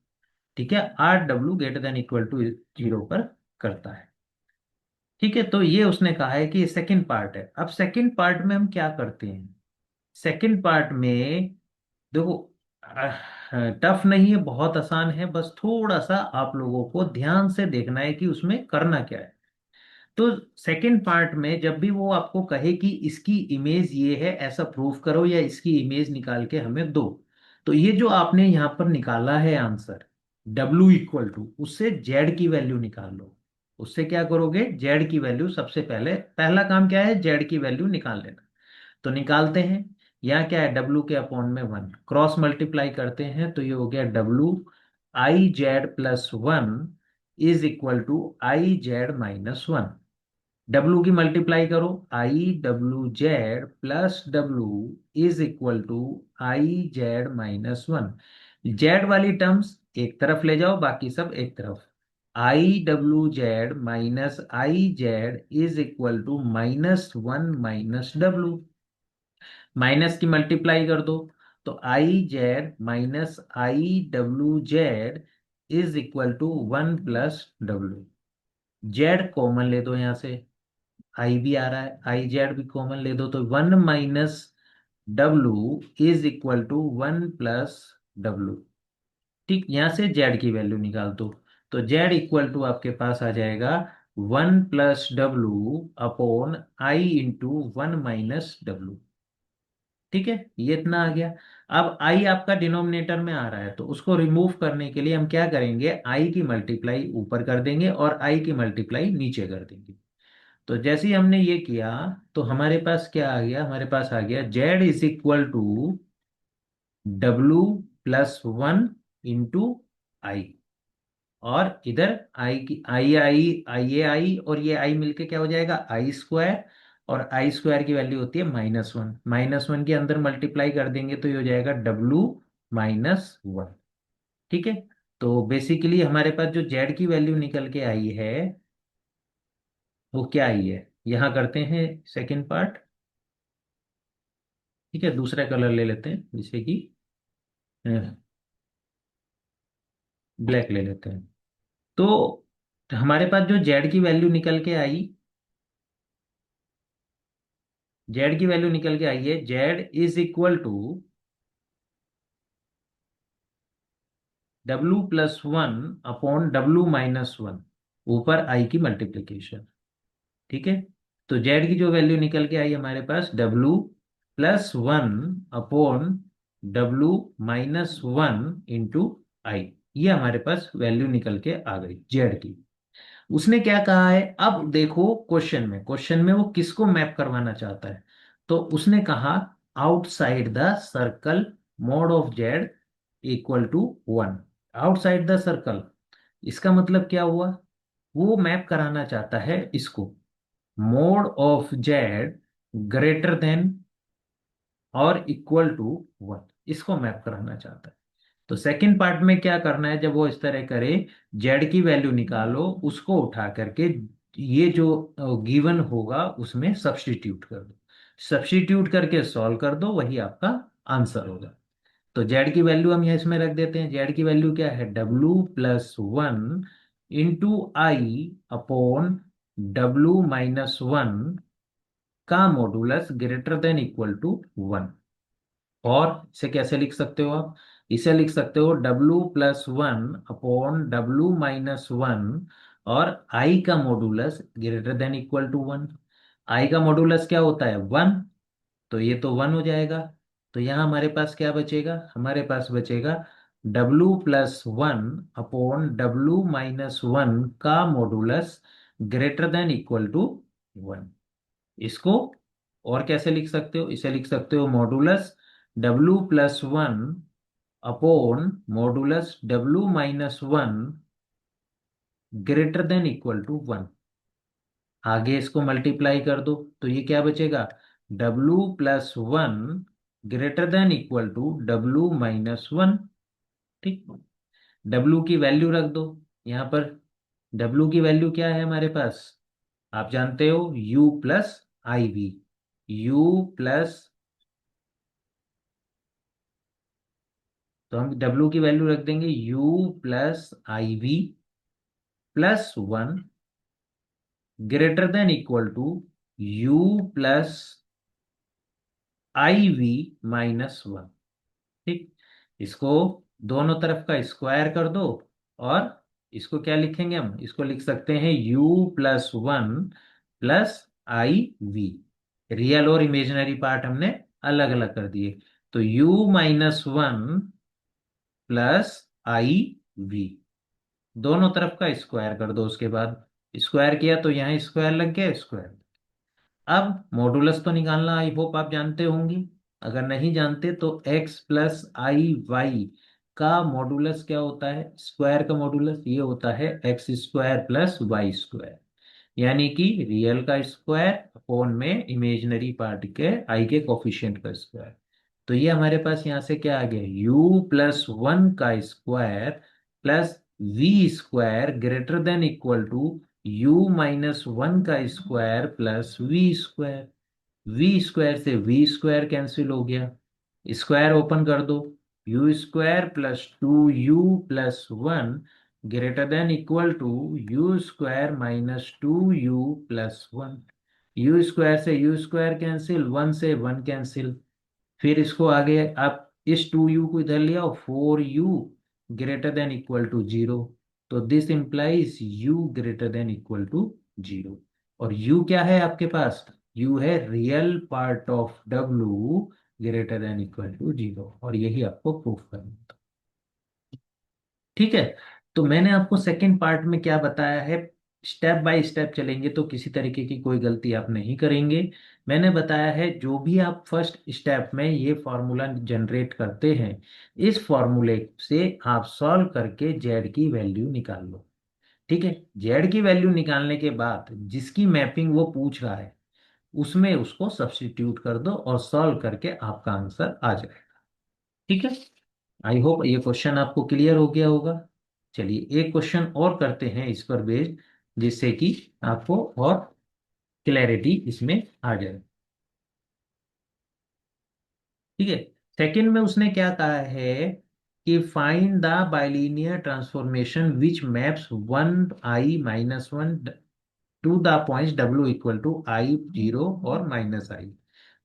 ठीक है, RW greater than equal to 0 पर करता है। ठीक है, तो ये उसने कहा है कि ये सेकंड पार्ट है। अब सेकंड पार्ट में हम क्या करते हैं, सेकंड पार्ट में देखो, टफ नहीं है, बहुत आसान है, बस थोड़ा सा आप लोगों को ध्यान से देखना है कि उसमें करना क्या है। तो सेकंड पार्ट में जब भी वो आपको कहे कि इसकी इमेज ये है, ऐसा प्रूफ करो, या इसकी इमेज निकाल के हमें दो, तो ये जो आपने यहाँ पर निकाला है आंसर, W इक्वल टू, उससे Z की वैल्यू निकाल लो। उससे क्या करोगे, Z की वैल्यू, सबसे पहले पहला काम क्या है, Z की वैल्यू निकाल लेना। तो निकालते हैं। यहाँ क्या है, W के अपॉन में 1, क्रॉस मल्टीप्लाई करते हैं तो ये हो गया WI Z+1 is equal to I Z-1। W की मल्टीप्लाई करो, I W Z+W is equal to I Z-1। Z वाली टर्म्स एक तरफ ले जाओ, बाकी सब एक तरफ। I W Z-I Z is equal to -1 - W। Minus की मल्टीप्लाई कर दो, तो I Z - I W Z is equal to 1 + W। Z common ले दो यहाँ से, आई भी आ रहा है, I Z भी कॉमन ले दो, तो 1 - W is equal to 1 + W। ठीक, यहाँ से जेड की वैल्यू निकाल दो, तो जेड इक्वल टू आपके पास आ जाएगा 1 + W upon I into 1 - W। ठीक है, ये इतना आ गया। अब आई आपका डिनोमिनेटर में आ रहा है, तो उसको रिमूव करने के लिए हम क्या करेंगे, आई की मल्टीप्लाई ऊपर कर देंगे और आई की मल्टीप्लाई नीचे कर देंगे। तो जैसे ही हमने ये किया, तो हमारे पास क्या आ गया, हमारे पास आ गया z is equal to W+1 into i. और इधर आई की आई आई आई ये आई और ये आई मिलके क्या हो जाएगा, I² और I² की वैल्यू होती है -1, -1 के अंदर मल्टीप्लाई कर देंगे तो ये हो जाएगा W-1। ठीक है, तो बेसिकली हमारे पास जो जेड की वैल्यू निकल के आई है, वो क्या आई है, यहाँ करते हैं सेकंड पार्ट। ठीक है, दूसरा कलर ले लेते हैं, जैसे कि ब्लैक ले लेते हैं। तो हमारे पास जो जेड की वैल्यू निकल के आई, जेड की वैल्यू निकल के आई है, Z is equal to W+1 upon W-1, ऊपर आई की मल्टीप्लीकेशन। ठीक है, तो जेड की जो वैल्यू निकल के आई हमारे पास, W+1 अपॉन W-1 इंटू आई, ये हमारे पास वैल्यू निकल के आ गई जेड की। उसने क्या कहा है, अब देखो क्वेश्चन में वो किसको मैप करवाना चाहता है। तो उसने कहा outside the circle mod of Z equal to 1। Outside the circle, इसका मतलब क्या हुआ, वो मैप कराना चाहता है इसको, mode of Z greater than और इक्वल टू 1, इसको मैप कराना चाहता है। तो सेकंड पार्ट में क्या करना है, जब वो इस तरह करे, जेड की वैल्यू निकालो, उसको उठा करके ये जो गिवन होगा उसमें सब्स्टिट्यूट कर दो, सब्स्टिट्यूट करके सॉल्व कर दो, वही आपका आंसर होगा। तो जेड की वैल्यू हम यहाँ इसमें रख देते हैं, जेड की वैल्यू क्या है, W+1 into I upon W-1 का modulus greater than equal to 1। और इसे कैसे लिख सकते हो आप? इसे लिख सकते हो W+1 अपॉन W-1 और I का modulus greater than equal to 1। I का मॉडुलस क्या होता है? 1। तो ये तो 1 हो जाएगा। तो यहाँ हमारे पास क्या बचेगा? हमारे पास बचेगा W+1 अपॉन W-1 का modulus greater than equal to 1। इसको और कैसे लिख सकते हो? इसे लिख सकते हो modulus W+1 upon modulus W-1 greater than equal to 1। आगे इसको मल्टीप्लाई कर दो तो ये क्या बचेगा? W+1 greater than equal to W-1। ठीक। W की वैल्यू रख दो यहाँ पर। W की वैल्यू क्या है हमारे पास? आप जानते हो U+IV। U प्लस, तो हम W की वैल्यू रख देंगे U+IV +1 greater than equal to U+IV-1। ठीक। इसको दोनों तरफ का स्क्वायर कर दो और इसको क्या लिखेंगे हम? इसको लिख सकते हैं U+1 + IV। रियल और इमेजिनरी पार्ट हमने अलग अलग कर दिए। तो U-1 + IV, दोनों तरफ का स्क्वायर कर दो। उसके बाद स्क्वायर किया तो यहाँ स्क्वायर लग गया, स्क्वायर। अब मॉडुलस तो निकालना आई होप आप जानते होंगे। अगर नहीं जानते तो X+I का मॉडुलस क्या होता है? स्क्वायर का मॉडुलस ये होता है X² + Y²। यानी कि रियल का स्क्वायर अपॉन में इमेजिनरी पार्ट के आई के कोफिशिएंट का स्क्वायर। तो ये हमारे पास यहाँ से क्या आ गया? U+1 का square plus V² greater than equal to U-1 का स्क्वायर प्लस V²। V² से V² कैंसिल हो गया। स्क्वायर ओपन कर दो। U² + 2U+1 greater than equal to U² - 2U+1। U² से U² कैंसिल, 1 से 1 कैंसिल। फिर इसको आगे आप इस 2U को इधर ले आओ, 4U greater than equal to 0। तो this implies U greater than equal to 0। और U क्या है आपके पास? U है real part of W greater than equal to 0। और यही आपको प्रूफ करना था। ठीक है। तो मैंने आपको सेकंड पार्ट में क्या बताया है, स्टेप बाय स्टेप चलेंगे तो किसी तरीके की कोई गलती आप नहीं करेंगे। मैंने बताया है जो भी आप फर्स्ट स्टेप में ये फॉर्मूला जनरेट करते हैं, इस फॉर्मूले से आप सॉल्व करके जेड की वैल्यू निकाल लो। ठीक है। जेड की वैल्यू निकालने के बाद जिसकी मैपिंग वो पूछ रहा है उसमें उसको सब्स्टिट्यूट कर दो और सॉल्व करके आपका आंसर आ जाएगा। ठीक है। आई होप ये क्वेश्चन आपको क्लियर हो गया होगा। चलिए एक क्वेश्चन और करते हैं इस पर बेस्ड, जिससे कि आपको और क्लैरिटी इसमें आ जाए। ठीक है। सेकंड में उसने क्या कहा है कि find the bilinear transformation which maps 1i-1 to the points W equal to I0 और -I।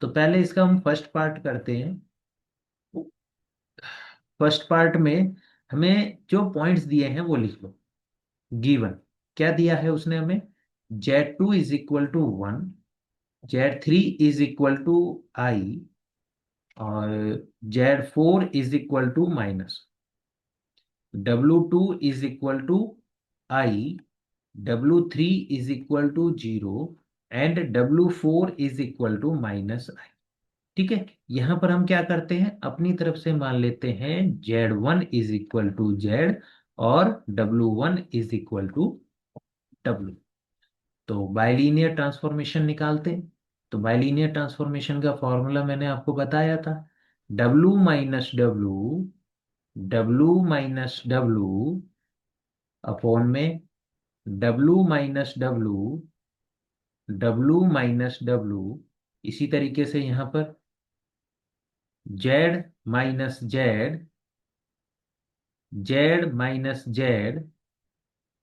तो पहले इसका हम फर्स्ट पार्ट करते हैं। फर्स्ट पार्ट में हमें जो पॉइंट्स दिए हैं वो लिख लो। गिवन क्या दिया है उसने हमें? Z2 = 1, Z3 = I और Z4 = W2 = I, W3 = 0 and W4 = -I। ठीक है। यहां पर हम क्या करते हैं, अपनी तरफ से मान लेते हैं Z1 = Z और W1 = W। तो बाइलीनियर ट्रांसफॉर्मेशन निकालते हैं। तो बाइलीनियर ट्रांसफॉर्मेशन का फॉर्मूला मैंने आपको बताया था। W - W, W - W upon में W - W, W - W। इसी तरीके से यहाँ पर Z - Z, Z - Z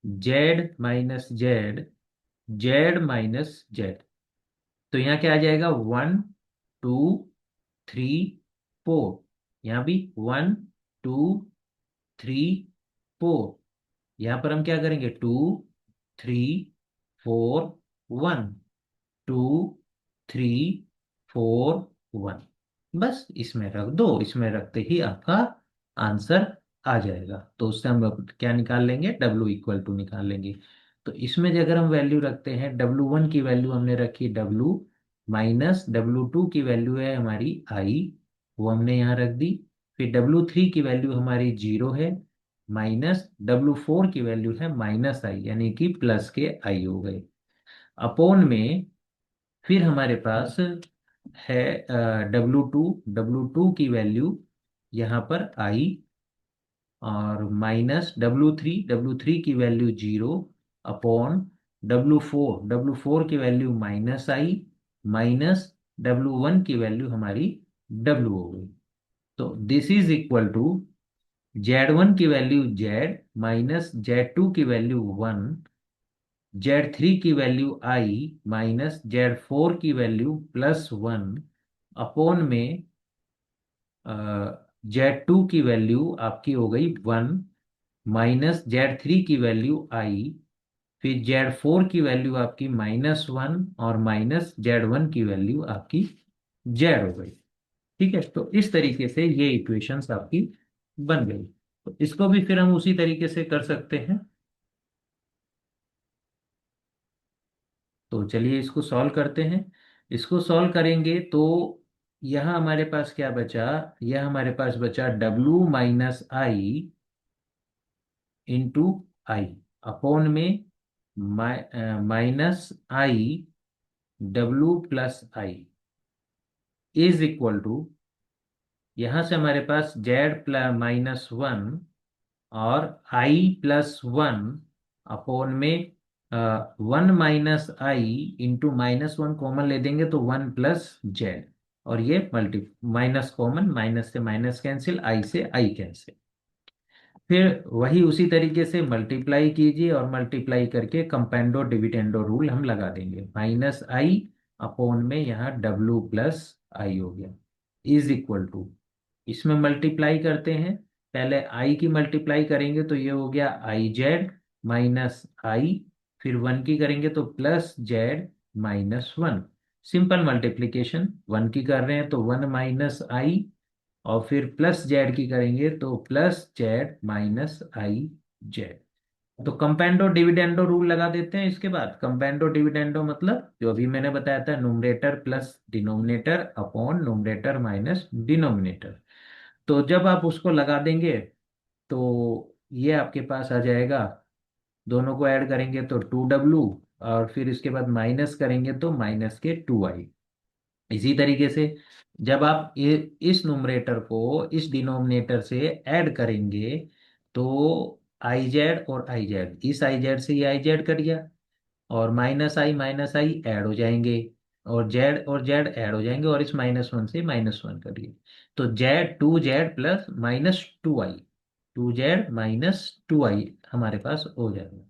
Z minus Z, Z minus Z. तो यहाँ क्या आ जाएगा, 1 2 3 4। यहाँ भी 1 2 3 4। यहाँ पर हम क्या करेंगे, 2 3 4 1, 2 3 4 1। बस इसमें रख दो, इसमें रखते ही आपका आंसर आ जाएगा। तो उससे हम अब क्या निकाल लेंगे, W इक्वल टू निकाल लेंगे। तो इसमें जो अगर हम वैल्यू रखते हैं, W1 की वैल्यू हमने रखी W, माइनस W2 की वैल्यू है हमारी I, वो हमने यहाँ रख दी। फिर W3 की वैल्यू हमारी 0 है, माइनस W4 की वैल्यू है -I, यानी कि प्लस के I हो गए। अपोन में फिर हमारे पास है W2 की वैल्यू यहाँ पर I, और माइनस W3 की वैल्यू 0, अपॉन W4 की वैल्यू -I, माइनस W1 की वैल्यू हमारी W हो गई। तो this is equal to Z1 की वैल्यू Z, माइनस Z2 की वैल्यू 1, Z3 की वैल्यू I, माइनस Z4 की वैल्यू +1, अपॉन में Z2 की वैल्यू आपकी हो गई 1, माइनस Z3 की वैल्यू I, फिर Z4 की वैल्यू आपकी -1, और माइनस Z1 की वैल्यू आपकी Z हो गई। ठीक है, तो इस तरीके से ये इक्वेशंस आपकी बन गई। तो इसको भी फिर हम उसी तरीके से कर सकते हैं। तो चलिए इसको सॉल्व करते हैं। इसको सॉल्व करेंगे तो यहाँ हमारे पास क्या बचा, यह हमारे पास बचा W - I into I, upon में -I W+I is equal to, यहाँ से हमारे पास Z -1 और I+1, अपॉन में 1 - I इंटू -1 कॉमन ले देंगे तो 1 + Z, और ये मल्टी माइनस कॉमन, माइनस से माइनस कैंसिल, I से I कैंसिल। फिर वही उसी तरीके से मल्टीप्लाई कीजिए, और मल्टीप्लाई करके कंपेंडो डिविडेंडो रूल हम लगा देंगे। -I अपॉन में यहाँ W+I हो गया, इज इक्वल टू, इसमें मल्टीप्लाई करते हैं। पहले I की मल्टीप्लाई करेंगे तो ये हो गया IZ -I, फिर 1 की करेंगे तो +Z -1। सिंपल मल्टीप्लीकेशन, 1 की कर रहे हैं तो 1 - I, और फिर +Z की करेंगे तो +Z -I Z। तो कंपेंडो डिविडेंडो रूल लगा देते हैं। इसके बाद कंपेंडो डिविडेंडो मतलब जो अभी मैंने बताया था, numerator plus denominator upon numerator minus denominator. तो जब आप उसको लगा देंगे तो ये आपके पास आ जाएगा, दोनों को ऐड करेंगे तो 2W, और फिर इसके बाद माइनस करेंगे तो माइनस के 2I। इसी तरीके से जब आप इस नुमरेटर को इस डिनोमिनेटर से ऐड करेंगे तो IZ और IZ, इस IZ से ये IZ कट गया, और -I ऐड हो जाएंगे, और Z और Z ऐड हो जाएंगे, और इस -1 से -1 कट गया। तो Z 2Z plus -2I, 2Z - 2I हमारे पास हो जाएगा।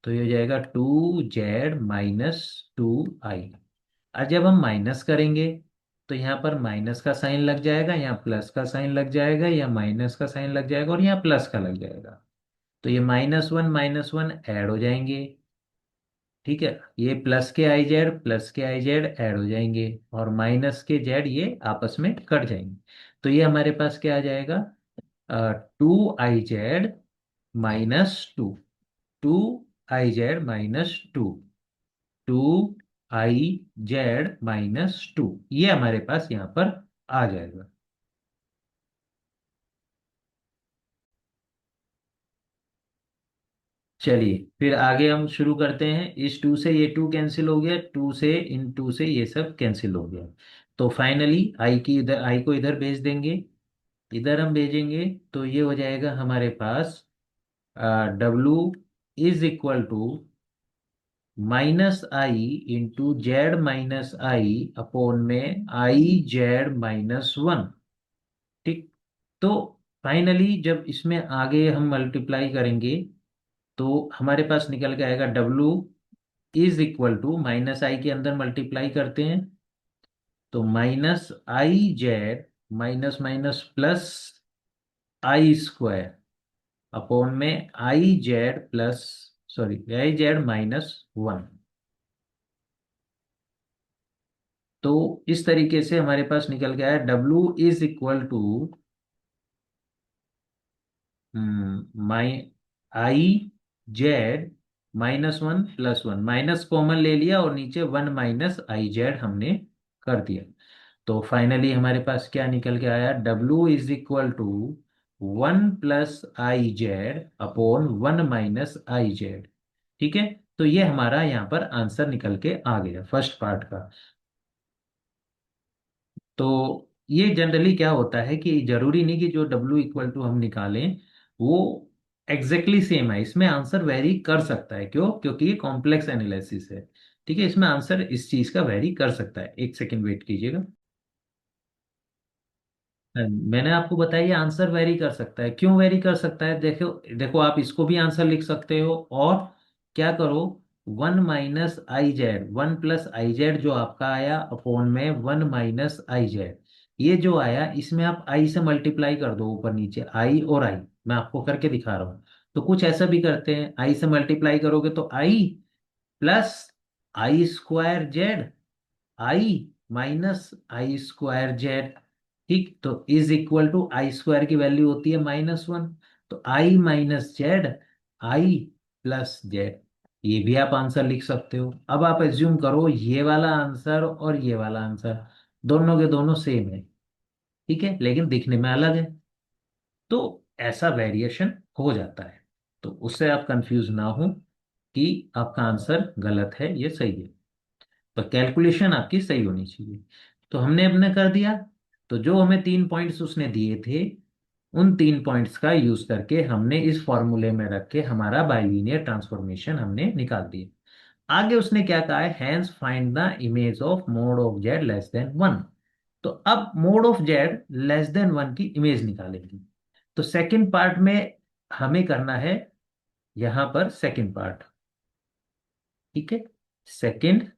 तो ये हो जाएगा 2Z - 2I। और जब हम माइनस करेंगे तो यहाँ पर माइनस का साइन लग जाएगा, यहाँ प्लस का साइन लग जाएगा, यहाँ माइनस का साइन लग जाएगा, और यहाँ प्लस का लग जाएगा। तो ये -1 ऐड हो जाएंगे। ठीक है, ये प्लस के आई जेड ऐड हो जाएंगे, और माइनस के जेड ये आपस में कट जाएंगे। तो ये हमारे पास क्या आ जाएगा, 2 I Z - 2, 2 I Z - 2, 2 I Z - 2, ये हमारे पास यहाँ पर आ जाएगा। चलिए फिर आगे हम शुरू करते हैं। इस 2 से ये 2 कैंसिल हो गया, 2 से इन 2 से ये सब कैंसिल हो गया। तो फाइनली आई को इधर भेज देंगे, इधर हम भेजेंगे तो ये हो जाएगा हमारे पास W = -I into Z - I upon में IZ - 1। ठीक, तो फाइनली जब इसमें आगे हम मल्टीप्लाई करेंगे तो हमारे पास निकल के आएगा W is equal to, minus i के अंदर मल्टीप्लाई करते हैं, तो minus I Z minus minus plus I square upon में i z plus, sorry, i Z minus one. तो इस तरीके से हमारे पास निकल गया है W is equal to my I Z minus one plus one, minus common ले लिया और नीचे वन माइनस आई जेड हमने कर दिया। तो फाइनली हमारे पास क्या निकल के आया, W is equal to one plus I Z upon one minus I Z. ठीक है, तो ये हमारा यहाँ पर आंसर निकल के आ गया फर्स्ट पार्ट का। तो ये जनरली क्या होता है कि जरूरी नहीं कि जो W इक्वल टू हम निकालें वो एग्जैक्टली सेम है, इसमें आंसर वेरी कर सकता है। क्यों? क्योंकि ये कॉम्प्लेक्स एनालिसिस है। ठीक है, इसमें आंसर इस चीज का वेरी कर सकता है। एक सेकंड वेट कीजिएगा। मैंने आपको बताया ये आंसर वेरी कर सकता है। क्यों वेरी कर सकता है? देखो देखो, आप इसको भी आंसर लिख सकते हो, और क्या करो, one minus I Z, one plus I Z जो आपका आया अपॉन में वन माइनस आई जेड, ये जो आया इसमें आप आई से मल्टीप्लाई कर दो, ऊपर नीचे आई और आई। मैं आपको करके दिखा रहा हूँ। तो कुछ ऐसा भी करते हैं, आई से मल्टीप्लाई करोगे तो I plus I square Z, I minus I square Z. ठीक, तो is equal to I square की वैल्यू होती है माइनस वन, तो I minus Z, I plus Z. ये भी आप आंसर लिख सकते हो। अब आप एज्यूम करो ये वाला आंसर और ये वाला आंसर दोनों के दोनों सेम है, ठीक है, लेकिन दिखने में अलग है। तो ऐसा वेरिएशन हो जाता है। तो उससे आप कंफ्यूज ना हो कि आपका आंसर गलत है ये सही है। तो कैलकुलेशन आपकी सही होनी चाहिए। तो हमने अपने कर दिया। तो जो हमें तीन पॉइंट्स उसने दिए थे, उन तीन पॉइंट्स का यूज करके हमने इस फॉर्मूले में रख के हमारा बाइलीनियर ट्रांसफॉर्मेशन हमने निकाल दिया। आगे उसने क्या कहा है, hence find the image of mod of Z less than one. तो अब mod of Z less than one की इमेज निकालेंगे। तो सेकंड पार्ट में हमें करना है, यहां पर सेकंड पार्ट। ठीक है, सेकंड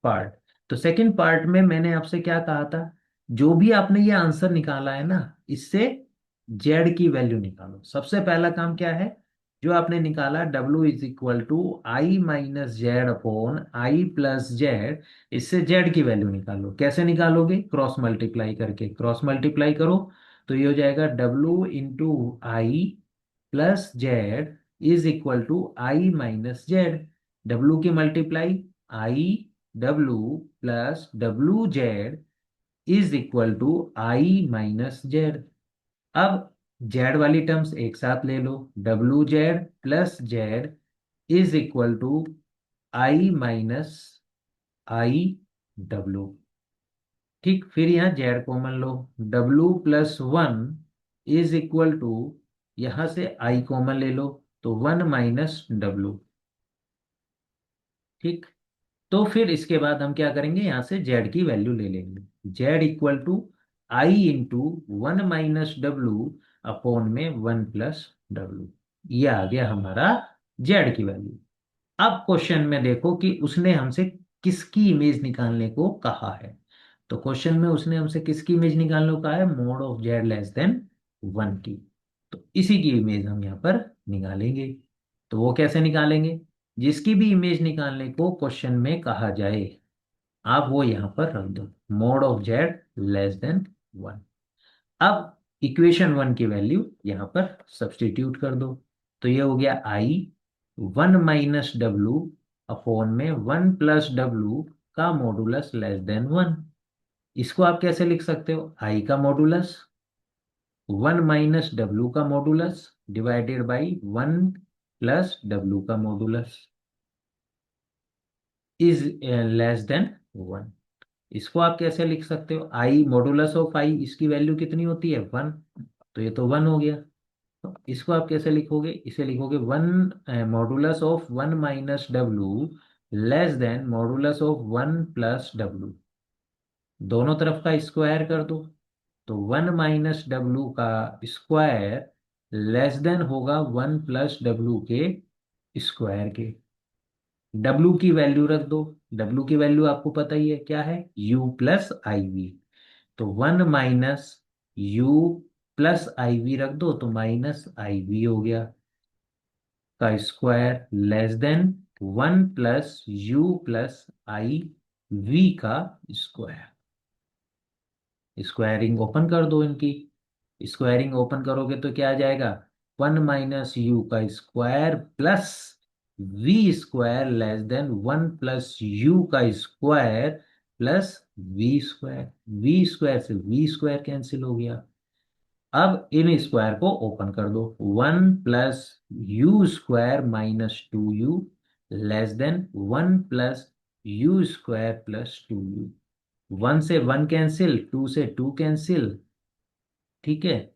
पार्ट। तो सेकंड पार्ट में मैंने आपसे क्या कहा था, जो भी आपने ये आंसर निकाला है ना, इससे जेड की वैल्यू निकालो। सबसे पहला काम क्या है, जो आपने निकाला W is equal to I minus Z upon I plus Z, इससे जेड की वैल्यू निकालो। कैसे निकालोगे? क्रॉस मल्टीप्लाई करके। क्रॉस मल्टीप्लाई करो तो ये हो जाएगा W into I plus Z is equal to I minus Z. W की multiply I W plus W Z is equal to I minus Z. अब जेड वाली टर्म्स एक साथ ले लो, W Z plus Z is equal to I minus I W. ठीक, फिर यहाँ जेड कॉमन लो, W plus one is equal to, यहां से आई कॉमन ले लो तो वन माइनस डब्ल्यू। ठीक, तो फिर इसके बाद हम क्या करेंगे, यहां से जेड की वैल्यू ले लेंगे। Z equal to I into one minus W upon में वन प्लस डब्ल्यू। ये आ गया हमारा जेड की वैल्यू। अब क्वेश्चन में देखो कि उसने हमसे किसकी इमेज निकालने को कहा है। तो क्वेश्चन में उसने हमसे किसकी इमेज निकालने को कहा है, mode of Z less than one की। तो इसी की इमेज हम यहाँ पर निकालेंगे। तो वो कैसे निकालेंगे, जिसकी भी इमेज निकालने को क्वेश्चन में कहा जाए आप वो यहाँ पर रख दो, mod of Z less than one. अब इक्वेशन वन की वैल्यू यहाँ पर सब्स्टिट्यूट कर दो। तो ये हो गया i one minus W upon में वन प्लस डब्ल्यू का मॉडुलस लेस देन वन। इसको आप कैसे लिख सकते हो, आई का मॉडुलस वन माइनस डब्ल्यू का modulus divided by one plus डब्ल्यू का modulus is less than one. इसको आप कैसे लिख सकते हो, आई मॉडुलस ऑफ आई, इसकी वैल्यू कितनी होती है, वन। तो ये तो वन हो गया। तो इसको आप कैसे लिखोगे, इसे लिखोगे one modulus of one minus W less than modulus of one plus W. दोनों तरफ का स्क्वायर कर दो, तो वन माइनस डब्ल्यू का स्क्वायर लेस देन होगा वन प्लस डब्ल्यू के स्क्वायर के। W की वैल्यू रख दो। W की वैल्यू आपको पता ही है क्या है, U प्लस आई वी। तो 1 - U+IV रख दो तो -IV हो गया का स्क्वायर लेस देन 1 + U+IV का स्क्वायर। स्क्वायरिंग ओपन कर दो इनकी। स्क्वायरिंग ओपन करोगे तो क्या आ जाएगा, 1 - U का square plus V² less than 1 + U का स्क्वायर प्लस V²। V² से V² कैंसिल हो गया। अब इन स्क्वायर को ओपन कर दो। 1 + U² - 2U less than 1 + U² + 2U। 1 से 1 कैंसिल, 2 से 2 कैंसिल। ठीक है,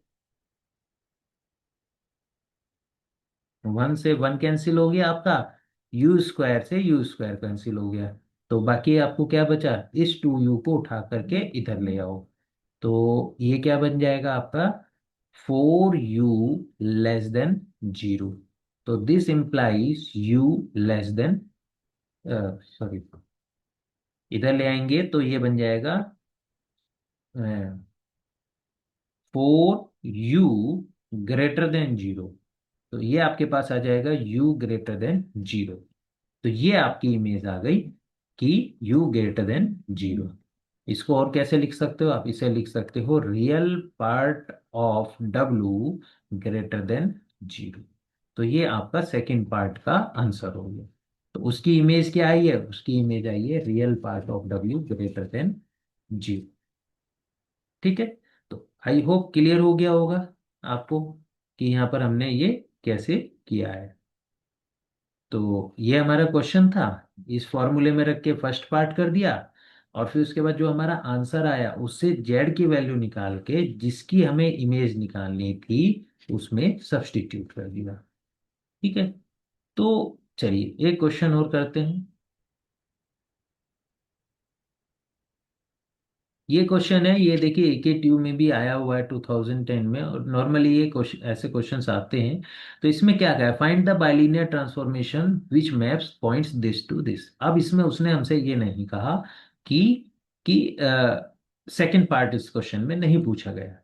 1 से 1 कैंसिल हो गया आपका। U² से U² कैंसिल हो गया। तो बाकी आपको क्या बचा, इस 2U को उठा करके इधर ले आओ। तो ये क्या बन जाएगा आपका, 4U <0। तो दिस इंप्लाइज U <, सॉरी, इधर ले आएंगे तो ये बन जाएगा 4U <0। तो ये आपके पास आ जाएगा U <0। तो ये आपकी इमेज आ गई कि U <0। इसको और कैसे लिख सकते हो आप, इसे लिख सकते हो रियल पार्ट ऑफ W <0। तो ये आपका सेकंड पार्ट का आंसर हो गया। तो उसकी इमेज क्या आई है, उसकी इमेज आई है रियल पार्ट ऑफ W <0। ठीक है। तो आई होप क्लियर हो गया होगा आपको कि यहाँ पर हमने ये कैसे किया है। तो ये हमारा क्वेश्चन था। इस फॉर्मूले में रख के फर्स्ट पार्ट कर दिया, और फिर उसके बाद जो हमारा आंसर आया उससे जेड की वैल्यू निकाल के जिसकी हमें इमेज निकालनी थी उसमें सब्स्टिट्यूट कर दिया। ठीक है। तो चलिए एक क्वेश्चन और करते हैं। ये क्वेश्चन है, ये देखिए AKTU में भी आया हुआ है 2010 में, और नॉर्मली ये क्वेश्चन, ऐसे क्वेश्चंस आते हैं। तो इसमें क्या कहा है, find the bilinear transformation which maps points this to this. अब इसमें उसने हमसे ये नहीं कहा कि कि सेकंड पार्ट इस क्वेश्चन में नहीं पूछा गया।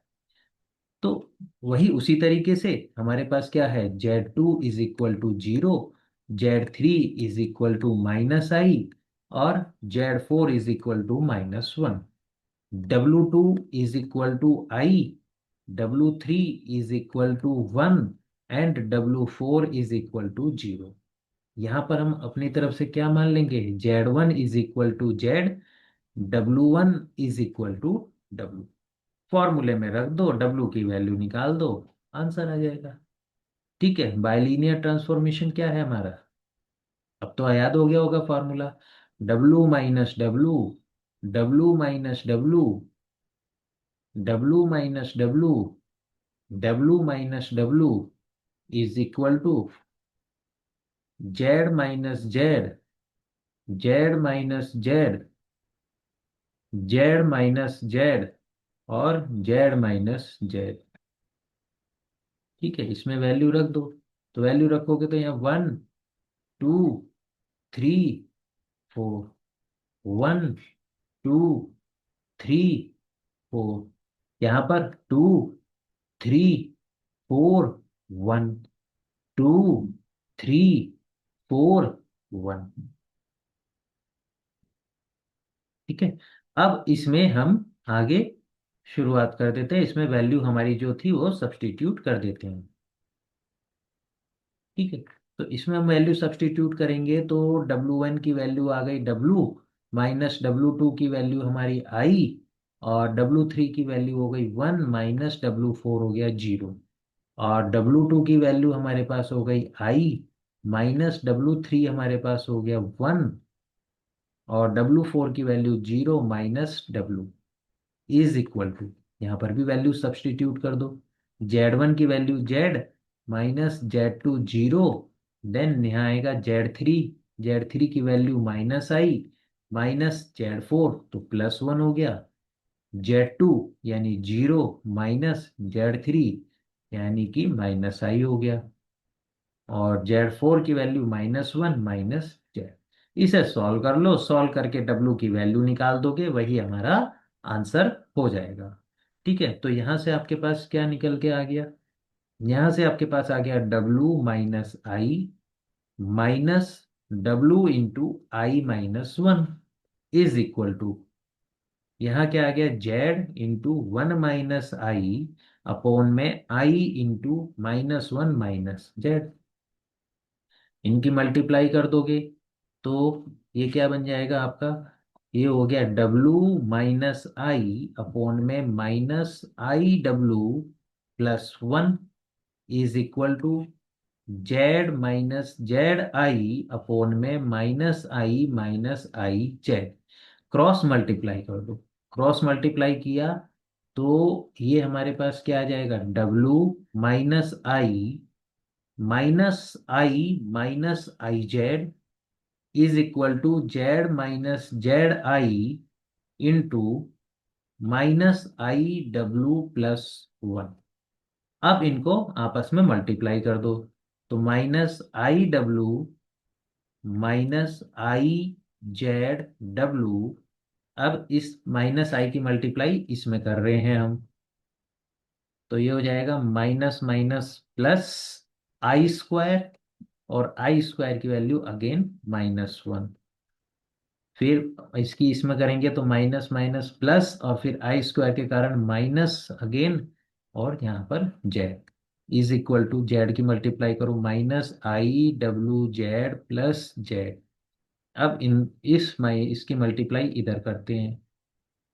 तो वही उसी तरीके से हमारे पास क्या है, Z2 = 0, Z3 = -I, और Z4 = W2 = I, W3 = 1, and W4 = 0। यहाँ पर हम अपनी तरफ से क्या मान लेंगे, Z1 = Z, W1 = W। फॉर्मूले में रख दो, W की वैल्यू निकाल दो, आंसर आ जाएगा। ठीक है, बाइलीनियर ट्रांसफॉर्मेशन क्या है हमारा, अब तो याद हो गया होगा formula. W - W, W - W, W - W, W - W is equal to Z - Z, Z - Z, Z - Z, और Z - Z। ठीक है, इसमें वैल्यू रख दो। तो वैल्यू रखोगे तो यहाँ 1 2 3 4, 1 2 3 4, यहाँ पर 2 3 4 1, 2 3 4 1। ठीक है। अब इसमें हम आगे शुरुआत कर देते हैं, इसमें वैल्यू हमारी जो थी वो सब्स्टिट्यूट कर देते हैं। ठीक है। तो इसमें हम वैल्यू सब्स्टिट्यूट करेंगे तो W1 की वैल्यू आ गई W, माइनस W2 की वैल्यू हमारी I, और W3 की वैल्यू हो गई 1, माइनस W4 हो गया 0, और W2 की वैल्यू हमारे पास हो गई I, माइनस W3 हमारे पास हो गया 1, और W4 की value 0 minus W is equal to, यहाँ पर भी वैल्यू सब्स्टिट्यूट कर दो। Z1 की value Z, minus Z2 0, then यहाँ आएगा Z3, Z3 की वैल्यू -I, माइनस Z4 तो +1 हो गया, Z2 यानी 0 माइनस Z3 यानी कि -I हो गया। और Z4 की वैल्यू -1 -Z। इसे सॉल्व कर लो, सॉल्व करके W की वैल्यू निकाल दोगे, वही हमारा आंसर हो जाएगा। ठीक है, तो यहाँ से आपके पास क्या निकल के आ गया? यहाँ से आपके पास आ गया W - I minus W × I - 1 is equal to, यहाँ क्या आ गया, Z × 1 - I अपॉन में I × -1 - Z। इनकी मल्टीप्लाई कर दोगे तो ये क्या बन जाएगा आपका? ये हो गया W - I अपॉन में -IW + 1 is equal to Z - ZI upon में -I - I Z। Cross multiply कर दो, क्रॉस मल्टीप्लाई किया तो ये हमारे पास क्या आ जाएगा, W - I - I - is equal to Z - ZI into -IW + 1। अब इनको आपस में मल्टीप्लाई कर दो, तो -IW -IZW। अब इस -I की मल्टीप्लाई इसमें कर रहे हैं हम, तो ये हो जाएगा माइनस माइनस प्लस I² और I² की वैल्यू अगेन -1। फिर इसकी इसमें करेंगे तो माइनस माइनस प्लस और फिर I² के कारण माइनस अगेन, और यहाँ पर Z is equal to, Z की मल्टीप्लाई करो -IW Z + Z। अब इसकी मल्टीप्लाई इधर करते हैं,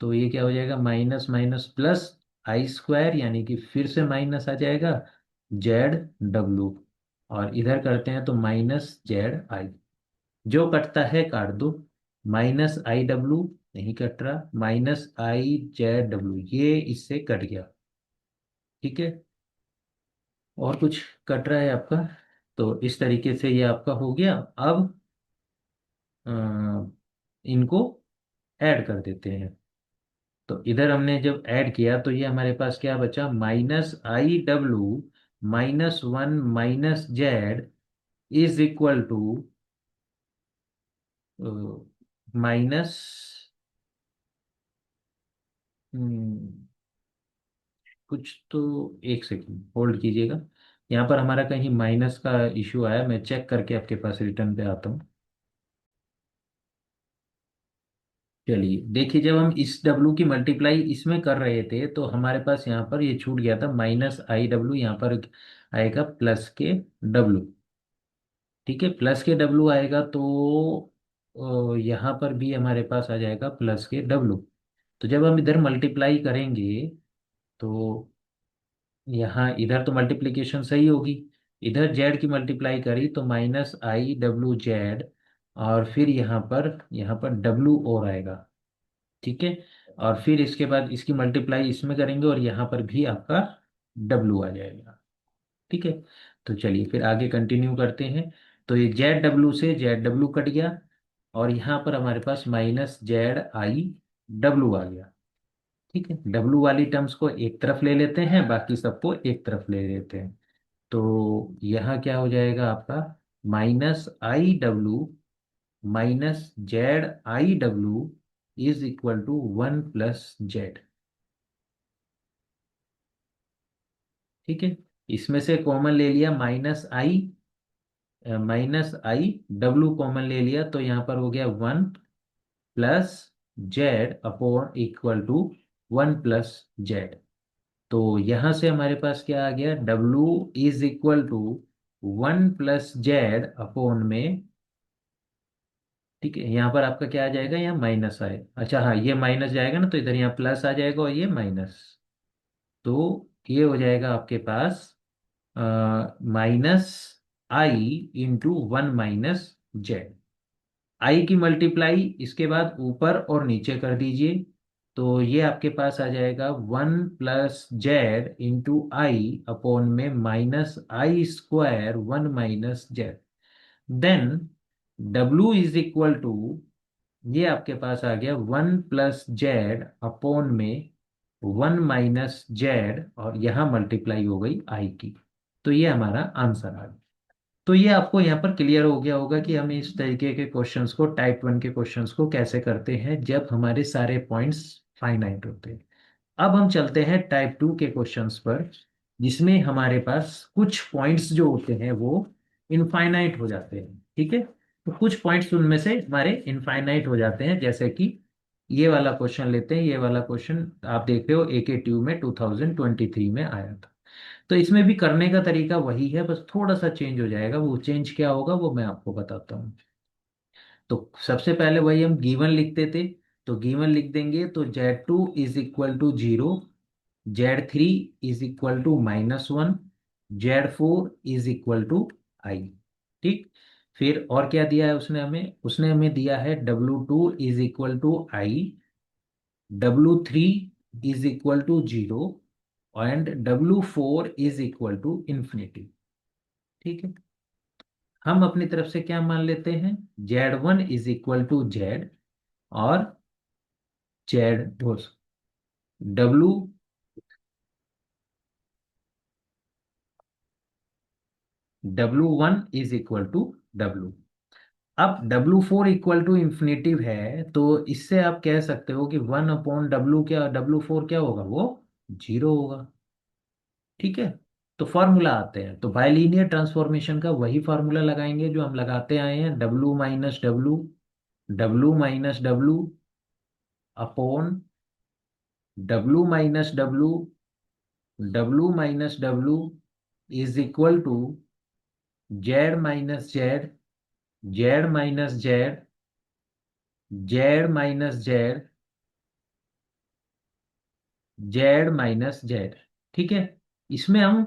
तो ये क्या हो जाएगा, माइनस माइनस प्लस I² यानी कि फिर से माइनस आ जाएगा ZW, और इधर करते हैं तो -ZI। जो कटता है काट दो, -IW नहीं कट रहा, -IZW ये इससे कट गया। ठीक है, और कुछ कट रहा है आपका? तो इस तरीके से ये आपका हो गया। अब अ, इनको ऐड कर देते हैं, तो इधर हमने जब ऐड किया तो ये हमारे पास क्या बचा, -IW -1 - Z is equal to minus, कुछ तो, एक सेकंड होल्ड कीजिएगा। यहाँ पर हमारा कहीं माइनस का इशू आया, मैं चेक करके आपके पास रिटर्न पे आता हूँ। चलिए देखिए, जब हम इस W की मल्टीप्लाई इसमें कर रहे थे तो हमारे पास यहाँ पर ये छूट गया था -IW, यहाँ पर आएगा प्लस के W। ठीक है, प्लस के W आएगा तो यहाँ पर भी हमारे पास आ जाएगा प्लस के W। तो जब हम इधर मल्टीप्लाई करेंगे तो यहाँ इधर तो मल्टीप्लिकेशन सही होगी, इधर जेड की मल्टीप्लाई करी तो -IW Z, और फिर यहाँ पर W और आएगा। ठीक है, और फिर इसके बाद इसकी मल्टीप्लाई इसमें करेंगे और यहाँ पर भी आपका W आ जाएगा। ठीक है, तो चलिए फिर आगे कंटिन्यू करते हैं। तो ये ZW से ZW कट गया, और यहाँ पर हमारे पास -ZIW आ गया। ठीक है, W वाली टर्म्स को एक तरफ ले लेते हैं, बाकी सबको एक तरफ ले लेते हैं। तो यहाँ क्या हो जाएगा आपका, -IW -ZIW is equal to 1 + Z। ठीक है, इसमें से कॉमन ले लिया -IW कॉमन ले लिया, तो यहाँ पर हो गया 1 + Z upon equal to 1 + Z। तो यहाँ से हमारे पास क्या आ गया, W is equal to 1 + Z upon में। ठीक है, यहाँ पर आपका क्या आ जाएगा, यहाँ माइनस आए, अच्छा हाँ ये माइनस जाएगा ना, तो इधर यहाँ प्लस आ जाएगा और ये माइनस, तो ये हो जाएगा आपके पास -I × 1 - Z। आई की मल्टीप्लाई इसके बाद ऊपर और नीचे कर दीजिए, तो ये आपके पास आ जाएगा 1 + Z × I अपॉन में -I² 1 - Z। Then W is equal to, ये आपके पास आ गया 1 + Z अपॉन में 1 - Z, और यहाँ मल्टीप्लाई हो गई I की, तो ये हमारा आंसर आ गया। तो ये आपको यहाँ पर क्लियर हो गया होगा कि हम इस तरीके के क्वेश्चंस को, टाइप 1 के क्वेश्चंस को कैसे करते हैं जब हमारे सारे पॉइंट्स फाइनाइट होते हैं। अब हम चलते हैं टाइप 2 के क्वेश्चंस पर, जिसमें हमारे पास कुछ पॉइंट्स जो होते हैं वो इनफाइनाइट हो जाते हैं। ठीक है, तो कुछ पॉइंट्स उनमें से हमारे इनफाइनाइट हो जाते हैं, जैसे कि ये वाला क्वेश्चन लेते हैं। ये वाला क्वेश्चन आप देख रहे हो एके ट्यू में 2023 में आया था। तो इसमें भी करने का तरीका वही है, बस थोड़ा सा चेंज हो जाएगा। वो चेंज क्या होगा वो मैं आपको बताता हूँ। तो सबसे पहले वही हम गिवन लिखते थे, तो गिवन लिख देंगे तो Z2 = 0, Z3 = -1, Z4 = I। ठीक, फिर और क्या दिया है उसने हमें? उसने हमें दिया है W2 = I, W3 = 0 and W4 = ठीक है, हम अपनी तरफ से क्या मान लेते हैं? Z1 = Z और जेड डब्लू W1 = W। अब W4 = है, तो इससे आप कह सकते हो कि 1/W, क्या W4 क्या होगा? वो 0 होगा। ठीक है, तो फॉर्मूला आते हैं, तो बाइलीनियर ट्रांसफॉर्मेशन का वही फॉर्मूला लगाएंगे जो हम लगाते आए हैं, W-W upon W-W is equal to Z-Z, Z-Z, Z-Z, Z-Z। ठीक है, इसमें हम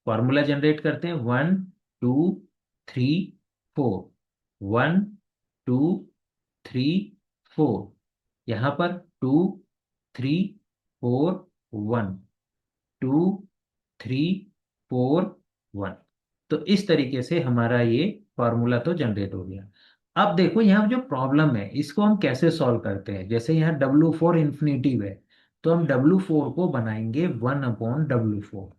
फॉर्मूला जनरेट करते हैं, 1 2 3 4, 1 2 3 4, यहाँ पर 2 3 4 1, 2 3 4 1। तो इस तरीके से हमारा ये फॉर्मूला तो जनरेट हो गया। अब देखो यहाँ जो प्रॉब्लम है इसको हम कैसे सॉल्व करते हैं। जैसे यहाँ W4 इन्फिनिटिव है, तो हम W4 को बनाएंगे 1/W4।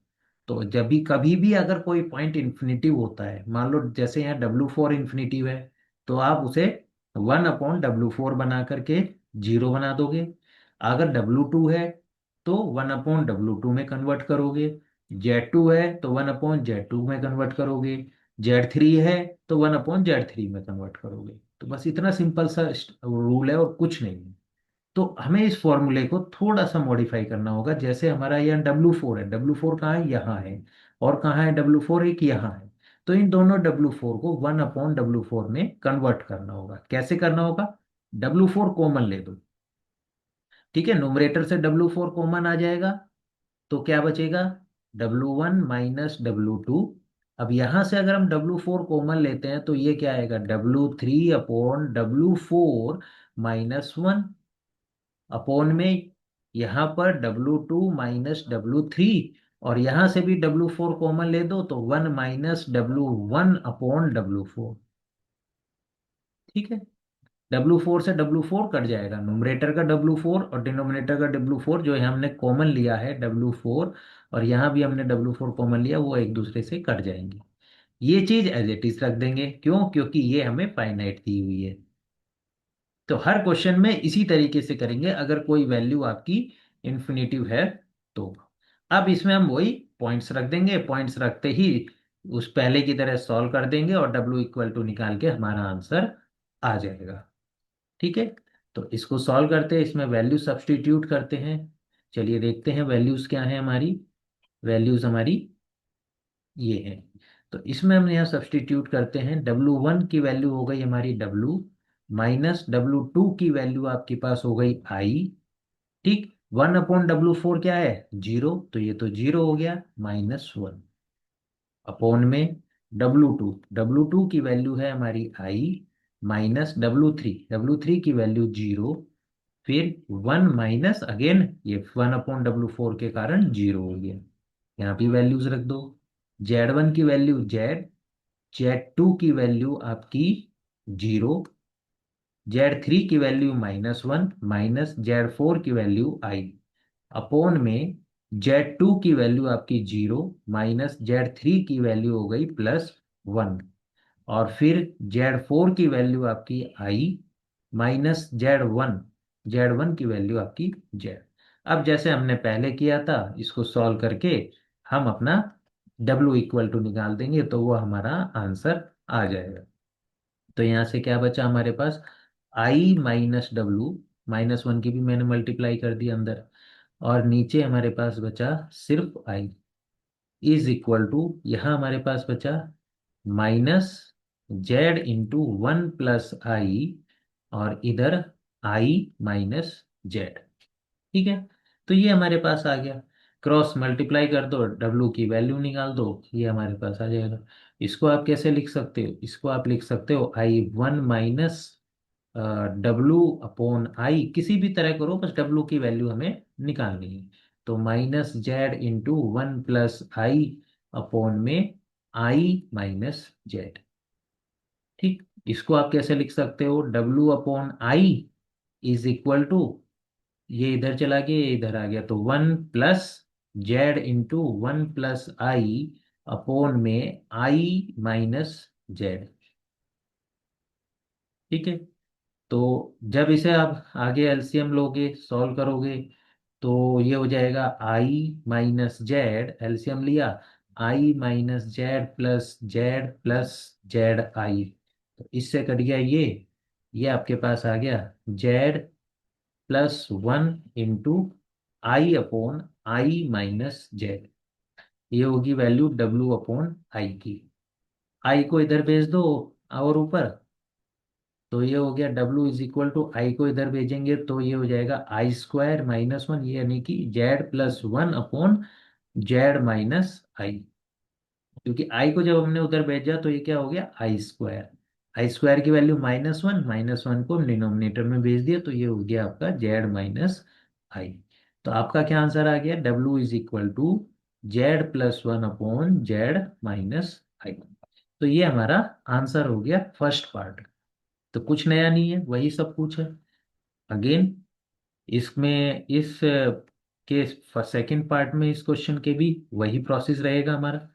तो जब भी कभी भी अगर कोई पॉइंट इन्फिनिटिव होता है, मान लो जैसे यहाँ W4 इन्फिनिटिव है, तो आप उसे 1/W4 बना करके 0 बना दोगे। अगर W2 है तो 1/W2 में कन्वर्ट करोगे, Z2 है तो 1/Z2 में कन्वर्ट करोगे, Z3 है तो 1/Z3 में कन्वर्ट करोगे। तो बस इतना सिंपल सा रूल है और कुछ नहीं है। तो हमें इस फॉर्मूले को थोड़ा सा मॉडिफाई करना होगा। जैसे हमारा यहाँ W4 है, W4 कहाँ है? यहाँ है। और कहाँ है W4? एक यहाँ है। तो इन दोनों W4 को 1/W4 में कन्वर्ट करना होगा। कैसे करना होगा? W4 कॉमन ले दो। ठीक है, न्यूमरेटर से W4 कॉमन आ जाएगा, तो क्या बचेगा? W1 - W2। अब यहां से अगर हम W4 कॉमन लेते हैं तो ये क्या आएगा? W3/W4 - 1 अपॉन में यहाँ पर W2 - W3, और यहाँ से भी W4 कॉमन ले दो तो 1 - W1/W4। ठीक है, W4 से W4 कट जाएगा, न्यूमरेटर का W4 और डिनोमिनेटर का W4 जो है हमने कॉमन लिया है W4, और यहाँ भी हमने W4 कॉमन लिया, वो एक दूसरे से कट जाएंगे। ये चीज एज इट इज रख देंगे, क्यों? क्योंकि ये हमें फाइनाइट दी हुई है। तो हर क्वेश्चन में इसी तरीके से करेंगे अगर कोई वैल्यू आपकी इन्फिनिटिव है तो। अब इसमें हम वही पॉइंट्स रख देंगे, पॉइंट्स रखते ही उस पहले की तरह सॉल्व कर देंगे और W निकाल के हमारा आंसर आ जाएगा। ठीक है, तो इसको सॉल्व करते हैं, इसमें वैल्यू सब्स्टिट्यूट करते हैं। चलिए देखते हैं वैल्यूज क्या है हमारी। वैल्यूज हमारी ये है, तो इसमें हम यहाँ सब्स्टिट्यूट करते हैं। W1 की वैल्यू हो गई हमारी W, माइनस W2 की वैल्यू आपके पास हो गई I। ठीक, 1/W4 क्या है? 0, तो ये तो 0 हो गया, -1 अपॉन में W2 की वैल्यू है हमारी I, माइनस W3 की वैल्यू 0, फिर 1 माइनस अगेन ये 1/W4 के कारण 0 हो गया। यहाँ भी वैल्यूज रख दो। Z1 की वैल्यू Z2 की वैल्यू आपकी 0, Z3 की वैल्यू -1, माइनस Z4 की वैल्यू I, अपॉन में Z2 की वैल्यू आपकी 0, माइनस Z3 की वैल्यू हो गई +1। और फिर Z4 की वैल्यू आपकी आई माइनस Z1 की वैल्यू आपकी Z। अब जैसे हमने पहले किया था, इसको सॉल्व करके हम अपना W इक्वल टू निकाल देंगे तो वो हमारा आंसर आ जाएगा। तो यहाँ से क्या बचा हमारे पास, आई माइनस डब्लू, -1 की भी मैंने मल्टीप्लाई कर दी अंदर, और नीचे हमारे पास बचा सिर्फ आई इज इक्वल टू, यहाँ हमारे पास बचा माइनस Z × 1 + आई, और इधर आई माइनस जेड। ठीक है, तो ये हमारे पास आ गया। क्रॉस मल्टीप्लाई कर दो, डब्लू की वैल्यू निकाल दो, ये हमारे पास आ जाएगा। इसको आप कैसे लिख सकते हो, इसको आप लिख सकते हो I1 माइनस W/I, किसी भी तरह करो, बस डब्लू की वैल्यू हमें निकालनी है। तो -Z × 1 + I अपॉन में I - Z। ठीक, इसको आप कैसे लिख सकते हो, W/I इज इक्वल टू, ये इधर चला गया ये इधर आ गया, तो 1 + Z × 1 + I अपॉन में I - Z। ठीक है, तो जब इसे आप आगे एलसीएम लोगे, सॉल्व करोगे, तो ये हो जाएगा I - Z, एलसीएम लिया, I - Z + Z + ZI। तो इससे कट गया ये आपके पास आ गया Z +1 × I/I - Z। ये होगी वैल्यू W/I की। आई को इधर भेज दो और ऊपर, तो ये हो गया W = आई को इधर भेजेंगे तो ये हो जाएगा I² - 1, ये यानी कि Z +1/Z - I। क्योंकि आई को जब हमने उधर भेजा तो ये क्या हो गया, आई स्क्वायर की वैल्यू -1 को डिनोमिनेटर में भेज दिया, तो ये हो गया आपका Z - I। तो आपका क्या आंसर आ गया, W = Z +1/Z - I। तो ये हमारा आंसर हो गया फर्स्ट पार्ट। तो कुछ नया नहीं है, वही सब कुछ है। अगेन इसमें इस के सेकंड पार्ट में इस क्वेश्चन के भी वही प्रोसेस रहेगा हमारा।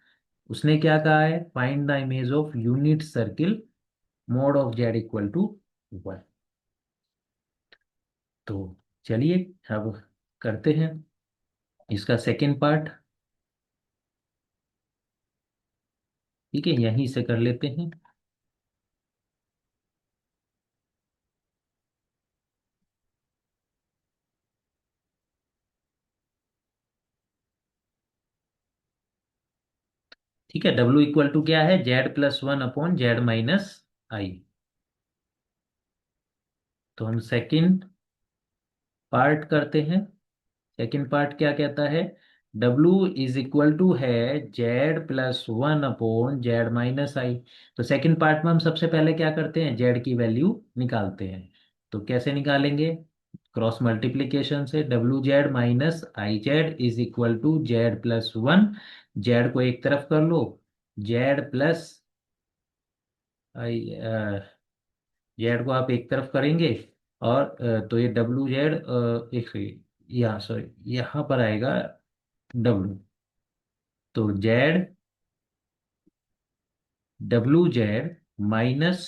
उसने क्या कहा है, find the image of unit circle mode of Z = 1। तो चलिए अब करते हैं इसका सेकंड पार्ट। ठीक है, यहीं से कर लेते हैं। ठीक है, W = क्या है, Z +1/Z - I। तो हम सेकंड पार्ट करते हैं। सेकंड पार्ट क्या कहता है, W = है Z +1/Z - I। तो सेकंड पार्ट में हम सबसे पहले क्या करते हैं, Z की वैल्यू निकालते हैं। तो कैसे निकालेंगे, क्रॉस मल्टीप्लिकेशन से, WZ - I Z = Z +1। Z को एक तरफ कर लो, Z + I, जेड को आप एक तरफ करेंगे, और तो ये WZ, एक सेकेंड, यहाँ सॉरी, यहाँ पर आएगा W। तो WZ माइनस,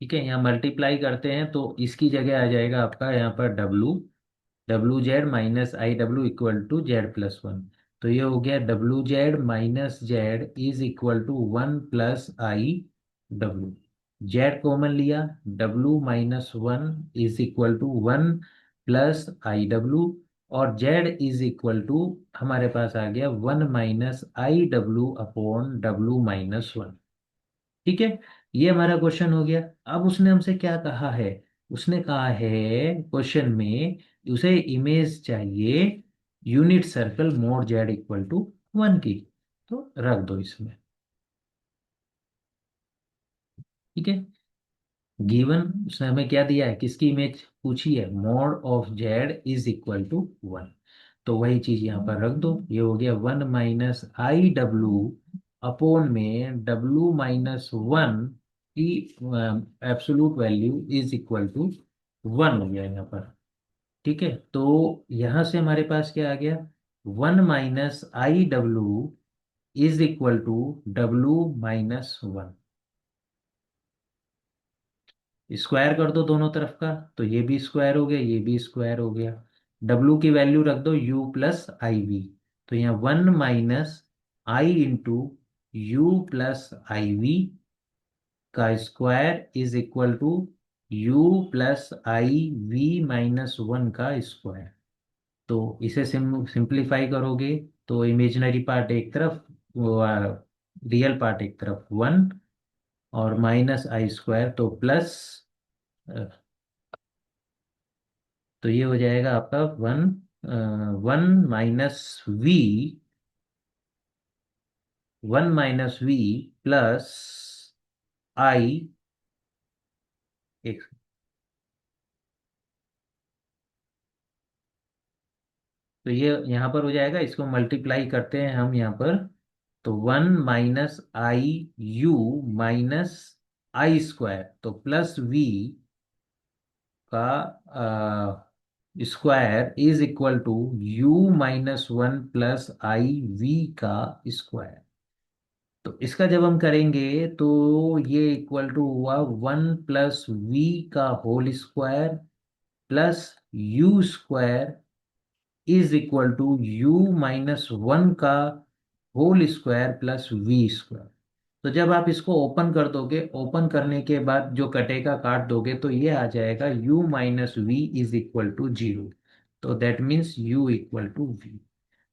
ठीक है, यहाँ मल्टीप्लाई करते हैं तो इसकी जगह आ जाएगा आपका यहाँ पर WZ - I W = Z +1। तो ये हो गया WZ - Z = 1 + I W। Z common लिया, W - 1 = 1 + I W, और Z हमारे पास आ गया 1 - IW/W - 1। ठीक है, ये हमारा क्वेश्चन हो गया। अब उसने हमसे क्या कहा है, उसने कहा है क्वेश्चन में उसे इमेज चाहिए यूनिट सर्कल मोड Z = 1 की। तो रख दो इसमें। ठीक है, गिवन उसने हमें क्या दिया है, किसकी इमेज पूछी है, मोड ऑफ Z = 1। तो वही चीज यहाँ पर रख दो, ये हो गया 1 - IW अपॉन में W - 1 की absolute value is equal to 1 हो गया यहाँ पर। ठीक है, तो यहां से हमारे पास क्या आ गया, 1 - I W is equal to W - 1। Square कर दो दोनों तरफ का, तो ये भी स्क्वायर हो गया, ये भी स्क्वायर हो गया। W की वैल्यू रख दो U+IV। तो यहाँ 1 - I × U+IV का square is equal to U+IV - 1 का स्क्वायर। तो इसे सिंप्लीफाई करोगे तो इमेजिनरी पार्ट एक तरफ, रियल पार्ट एक तरफ, 1 और -I² तो प्लस, तो ये हो जाएगा आपका 1 - V प्लस आई, एक, तो ये यहाँ पर हो जाएगा, इसको मल्टीप्लाई करते हैं हम यहाँ पर। तो 1 - IU - I² तो +V का square is equal to U - 1 plus IV का स्क्वायर। तो इसका जब हम करेंगे तो ये इक्वल टू हुआ 1 + V का whole square plus U² is equal to U - 1 का होल स्क्वायर प्लस V²। तो जब आप इसको ओपन कर दोगे, ओपन करने के बाद जो कटेगा काट दोगे, तो ये आ जाएगा U - V is equal to 0। तो that means U equal to V।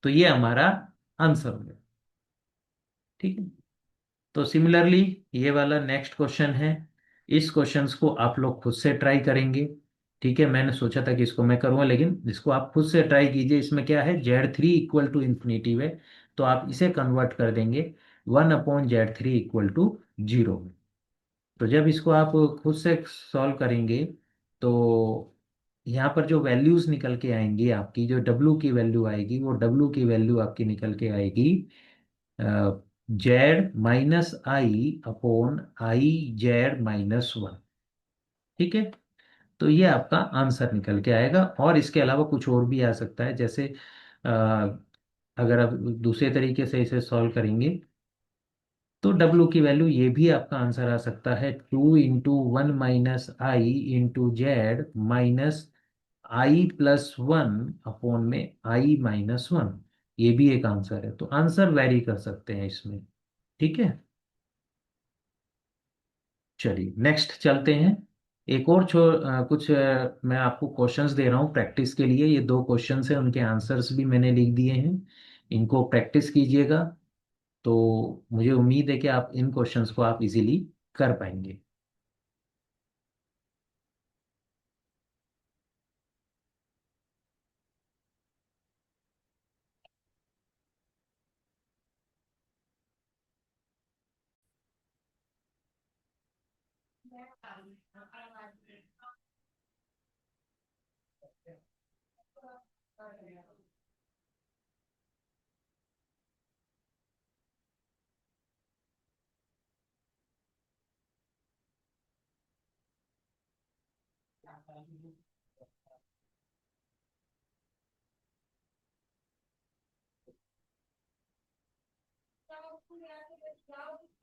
तो ये हमारा आंसर हो गया। ठीक है, तो सिमिलरली ये वाला नेक्स्ट क्वेश्चन है। इस क्वेश्चंस को आप लोग खुद से ट्राई करेंगे। ठीक है, मैंने सोचा था कि इसको मैं करूँगा, लेकिन इसको आप खुद से ट्राई कीजिए। इसमें क्या है, Z3 इक्वल टू इन्फिनेटिव है, तो आप इसे कन्वर्ट कर देंगे 1/Z3 इक्वल टू 0। तो जब इसको आप खुद से सॉल्व करेंगे तो यहाँ पर जो वैल्यूज निकल के आएंगी आपकी, जो W की वैल्यू आएगी, वो W की वैल्यू आपकी निकल के आएगी Z - I/I Z - 1। ठीक है, तो ये आपका आंसर निकल के आएगा। और इसके अलावा कुछ और भी आ सकता है, जैसे अ, अगर आप दूसरे तरीके से इसे सॉल्व करेंगे तो W की वैल्यू, ये भी आपका आंसर आ सकता है 2 × 1 - I × Z - I+1/I - 1। ये भी एक आंसर है, तो आंसर वेरी कर सकते हैं इसमें। ठीक है, चलिए नेक्स्ट चलते हैं। एक और कुछ मैं आपको क्वेश्चंस दे रहा हूँ प्रैक्टिस के लिए। ये 2 क्वेश्चंस हैं, उनके आंसर्स भी मैंने लिख दिए हैं। इनको प्रैक्टिस कीजिएगा, तो मुझे उम्मीद है कि आप इन क्वेश्चंस को आप इजीली कर पाएंगे।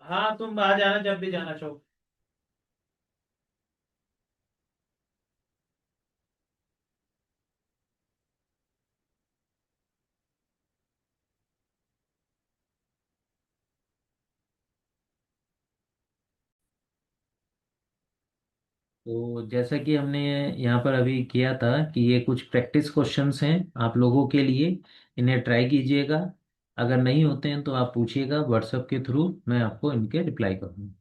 हाँ, तुम आ जाना जब भी जाना चाहो। तो जैसा कि हमने यहाँ पर अभी किया था कि ये कुछ प्रैक्टिस क्वेश्चंस हैं आप लोगों के लिए, इन्हें ट्राई कीजिएगा। अगर नहीं होते हैं तो आप पूछिएगा व्हाट्सएप के थ्रू, मैं आपको इनके रिप्लाई करूँगा।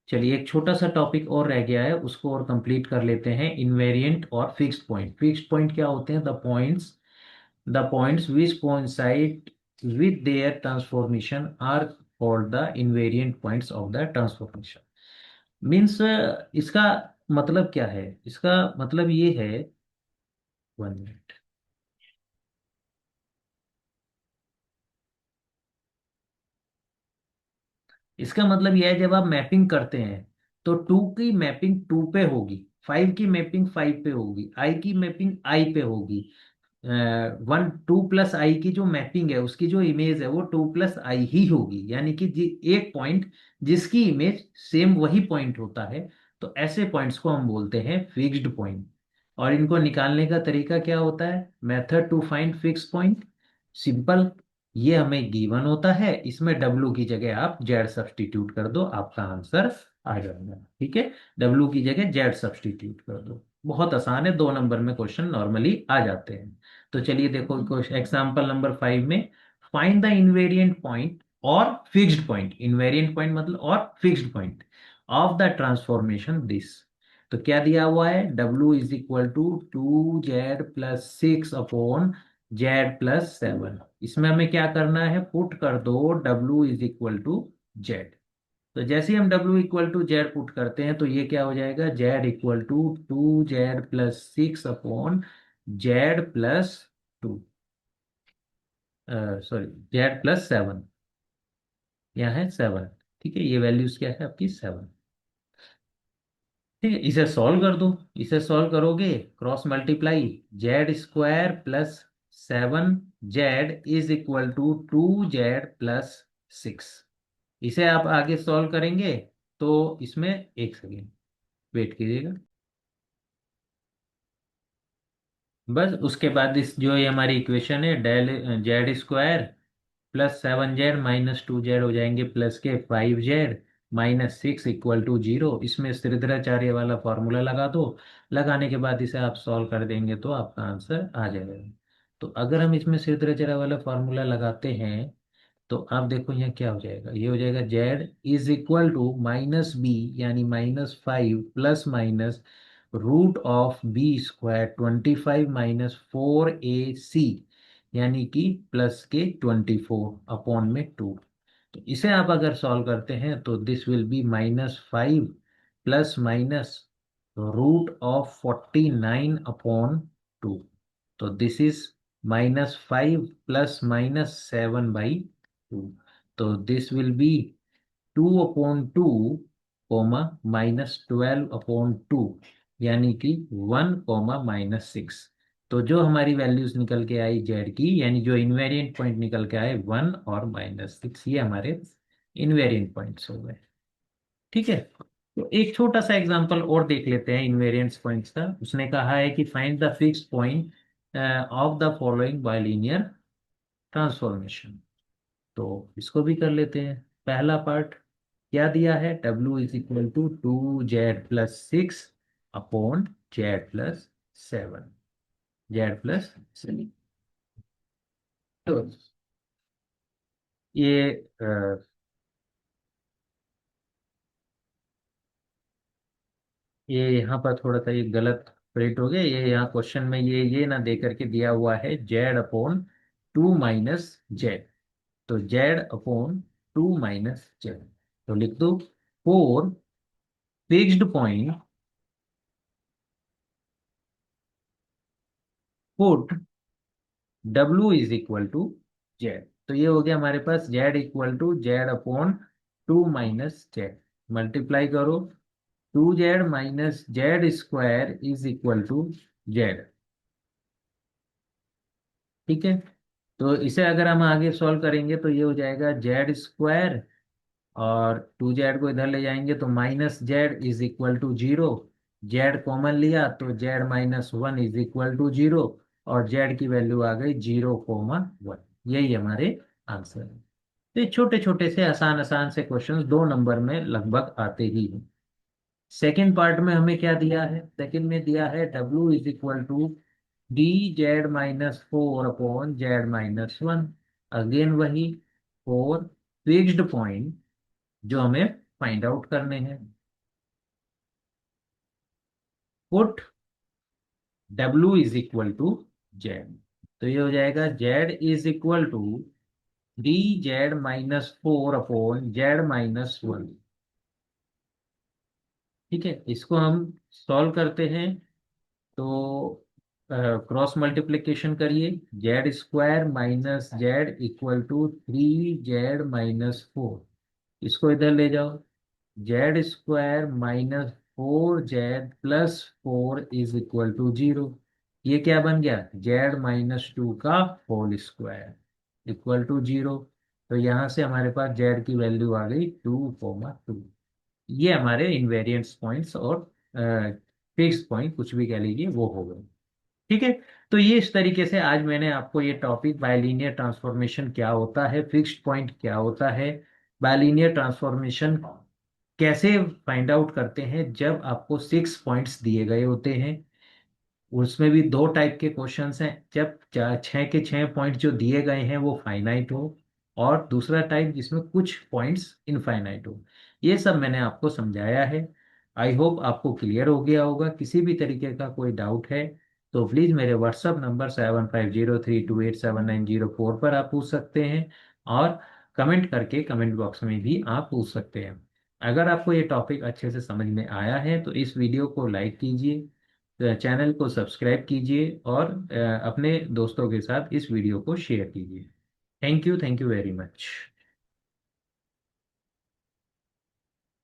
चलिए, एक छोटा सा टॉपिक और रह गया है, उसको और कंप्लीट कर लेते हैं। इनवेरिएंट और फिक्स्ड पॉइंट। फिक्स्ड पॉइंट क्या होते हैं, the points which coincide with their transformation are called the invariant points of the transformation। Means इसका मतलब क्या है, इसका मतलब ये है, 1 मिनट। इसका मतलब यह है, जब आप मैपिंग करते हैं तो 2 की मैपिंग 2 पे होगी, फाइव की मैपिंग फाइव पे होगी, आई की मैपिंग आई पे होगी। वन टू प्लस आई की जो मैपिंग है उसकी जो इमेज है वो टू प्लस आई ही होगी, यानी कि एक पॉइंट जिसकी इमेज सेम वही पॉइंट होता है। तो ऐसे पॉइंट्स को हम बोलते हैं फिक्स्ड पॉइंट। और इनको निकालने का तरीका क्या होता है? Method to find fix point, simple. ये हमें गिवन होता है, इसमें डब्लू की जगह आप जेड सब्सटीट्यूट कर दो, आपका आंसर आ जाएगा। ठीक है, डब्लू की जगह जेड सब्सटीट्यूट कर दो। बहुत आसान है, 2 नंबर में क्वेश्चन नॉर्मली आ जाते हैं। तो चलिए देखो एग्जांपल नंबर 5 में, फाइंड द इनवेरिएंट पॉइंट और फिक्स्ड पॉइंट, इनवेरिएंट पॉइंट मतलब और fixed point of the transformation this. तो क्या दिया हुआ है? W is equal to 2Z+6 upon Z+7। इसमें हमें क्या करना है? पुट कर दो W is equal to Z. तो जैसे ही हम W equal to Z put करते हैं तो ये क्या हो जाएगा? Z equal to 2Z+6 upon Z+2, sorry Z+7। यहाँ है 7। ठीक है, ये वैल्यूज क्या है आपकी? 7। ठीक है, इसे सॉल्व कर दो। इसे सॉल्व करोगे, cross multiply, Z² + 7Z is equal to 2Z+6। इसे आप आगे सॉल्व करेंगे तो इसमें एक सेकेंड वेट कीजिएगा। बस उसके बाद इस जो ये हमारी इक्वेशन है, डेल Z² + 7Z - 2Z हो जाएंगे प्लस के 5Z - 6 इक्वल टू 0। इसमें स्थिराचार्य वाला फॉर्मूला लगा दो। लगाने के बाद इसे आप सॉल्व कर देंगे तो आपका आंसर आ जाएगा। तो अगर हम इसमें स्थिराचार्य वाला फॉर्मूला लगाते हैं तो आप देखो यहाँ क्या हो जाएगा? ये हो जाएगा Z is equal to -B यानी -5 प्लस माइनस √(b²) 25 - 4AC यानी कि प्लस के 24 अपॉन में 2। तो इसे आप अगर सॉल्व करते हैं तो this will be -5 plus minus √49/2। तो दिस इज -5 प्लस माइनस 7/2। तो दिस विल बी 2/2 कोमा -12/2 यानी कि 1 कोमा -6। तो जो हमारी वैल्यूज निकल के आई जेड की, यानी जो इनवेरिएंट पॉइंट निकल के आए 1 और -6, ये हमारे इनवेरिएंट पॉइंट्स हो गए। ठीक है, तो एक छोटा सा एग्जांपल और देख लेते हैं इनवेरिएंट पॉइंट्स का। उसने कहा है कि find the fix point of the following bilinear transformation. तो इसको भी कर लेते हैं। पहला पार्ट क्या दिया है? W is equal to 2Z+6 upon Z+7। Z+7। तो ये ये यहाँ पर थोड़ा सा ये गलत प्रिंट हो गया। ये यहाँ क्वेश्चन में ये ना दे करके दिया हुआ है Z/2 - Z। तो Z/2 - Z। तो लिख दो, for fixed point put W is equal to Z. तो ये हो गया हमारे पास Z equal to Z/2 - Z। Multiply करो, 2Z - Z² is equal to Z. ठीक है, तो इसे अगर हम आगे सॉल्व करेंगे तो ये हो जाएगा Z², और 2Z को इधर ले जाएंगे तो -Z is equal to 0। Z common लिया तो Z-1 इज इक्वल टू 0, और Z की वैल्यू आ गई 0,1। यही हमारे आंसर है। तो ये छोटे छोटे से आसान आसान से क्वेश्चंस 2 नंबर में लगभग आते ही हैं। सेकेंड पार्ट में हमें क्या दिया है? सेकेंड में दिया है W is equal to DZ-4 upon Z-1। Again वही 4 फिक्स्ड पॉइंट जो हमें फाइंड आउट करने हैं। Put W is equal to Z. तो ये हो जाएगा Z is equal to DZ-4 upon Z-1। ठीक है, इसको हम सॉल्व करते हैं तो क्रॉस मल्टीप्लिकेशन करिए, Z² - Z equal to 3Z - 4। इसको इधर ले जाओ, Z² - 4z+4 is equal to 0। ये क्या बन गया, z-2 का होल स्क्वायर इक्वल टू 0। तो यहाँ से हमारे पास z की वैल्यू आ गई 2,2। ये हमारे इनवेरिएंस पॉइंट्स और फिक्स पॉइंट कुछ भी कह लीजिए वो हो गए। ठीक है। तो ये इस तरीके से आज मैंने आपको ये टॉपिक बाइलीनियर ट्रांसफॉर्मेशन क्या होता है, फिक्स्ड पॉइंट क्या होता है, बाइलीनियर ट्रांसफॉर्मेशन कैसे फाइंड आउट करते हैं जब आपको 6 पॉइंट्स दिए गए होते हैं। उसमें भी दो टाइप के क्वेश्चंस हैं, जब 6 के 6 पॉइंट जो दिए गए हैं वो फाइनाइट हो, और दूसरा टाइप जिसमें कुछ पॉइंट्स इनफाइनाइट हो। ये सब मैंने आपको समझाया है। आई होप आपको क्लियर हो गया होगा। किसी भी तरीके का कोई डाउट है तो प्लीज़ मेरे व्हाट्सअप नंबर 7503287904 पर आप पूछ सकते हैं, और कमेंट करके कमेंट बॉक्स में भी आप पूछ सकते हैं। अगर आपको ये टॉपिक अच्छे से समझ में आया है तो इस वीडियो को लाइक कीजिए, चैनल को सब्सक्राइब कीजिए, और अपने दोस्तों के साथ इस वीडियो को शेयर कीजिए। Thank you very much.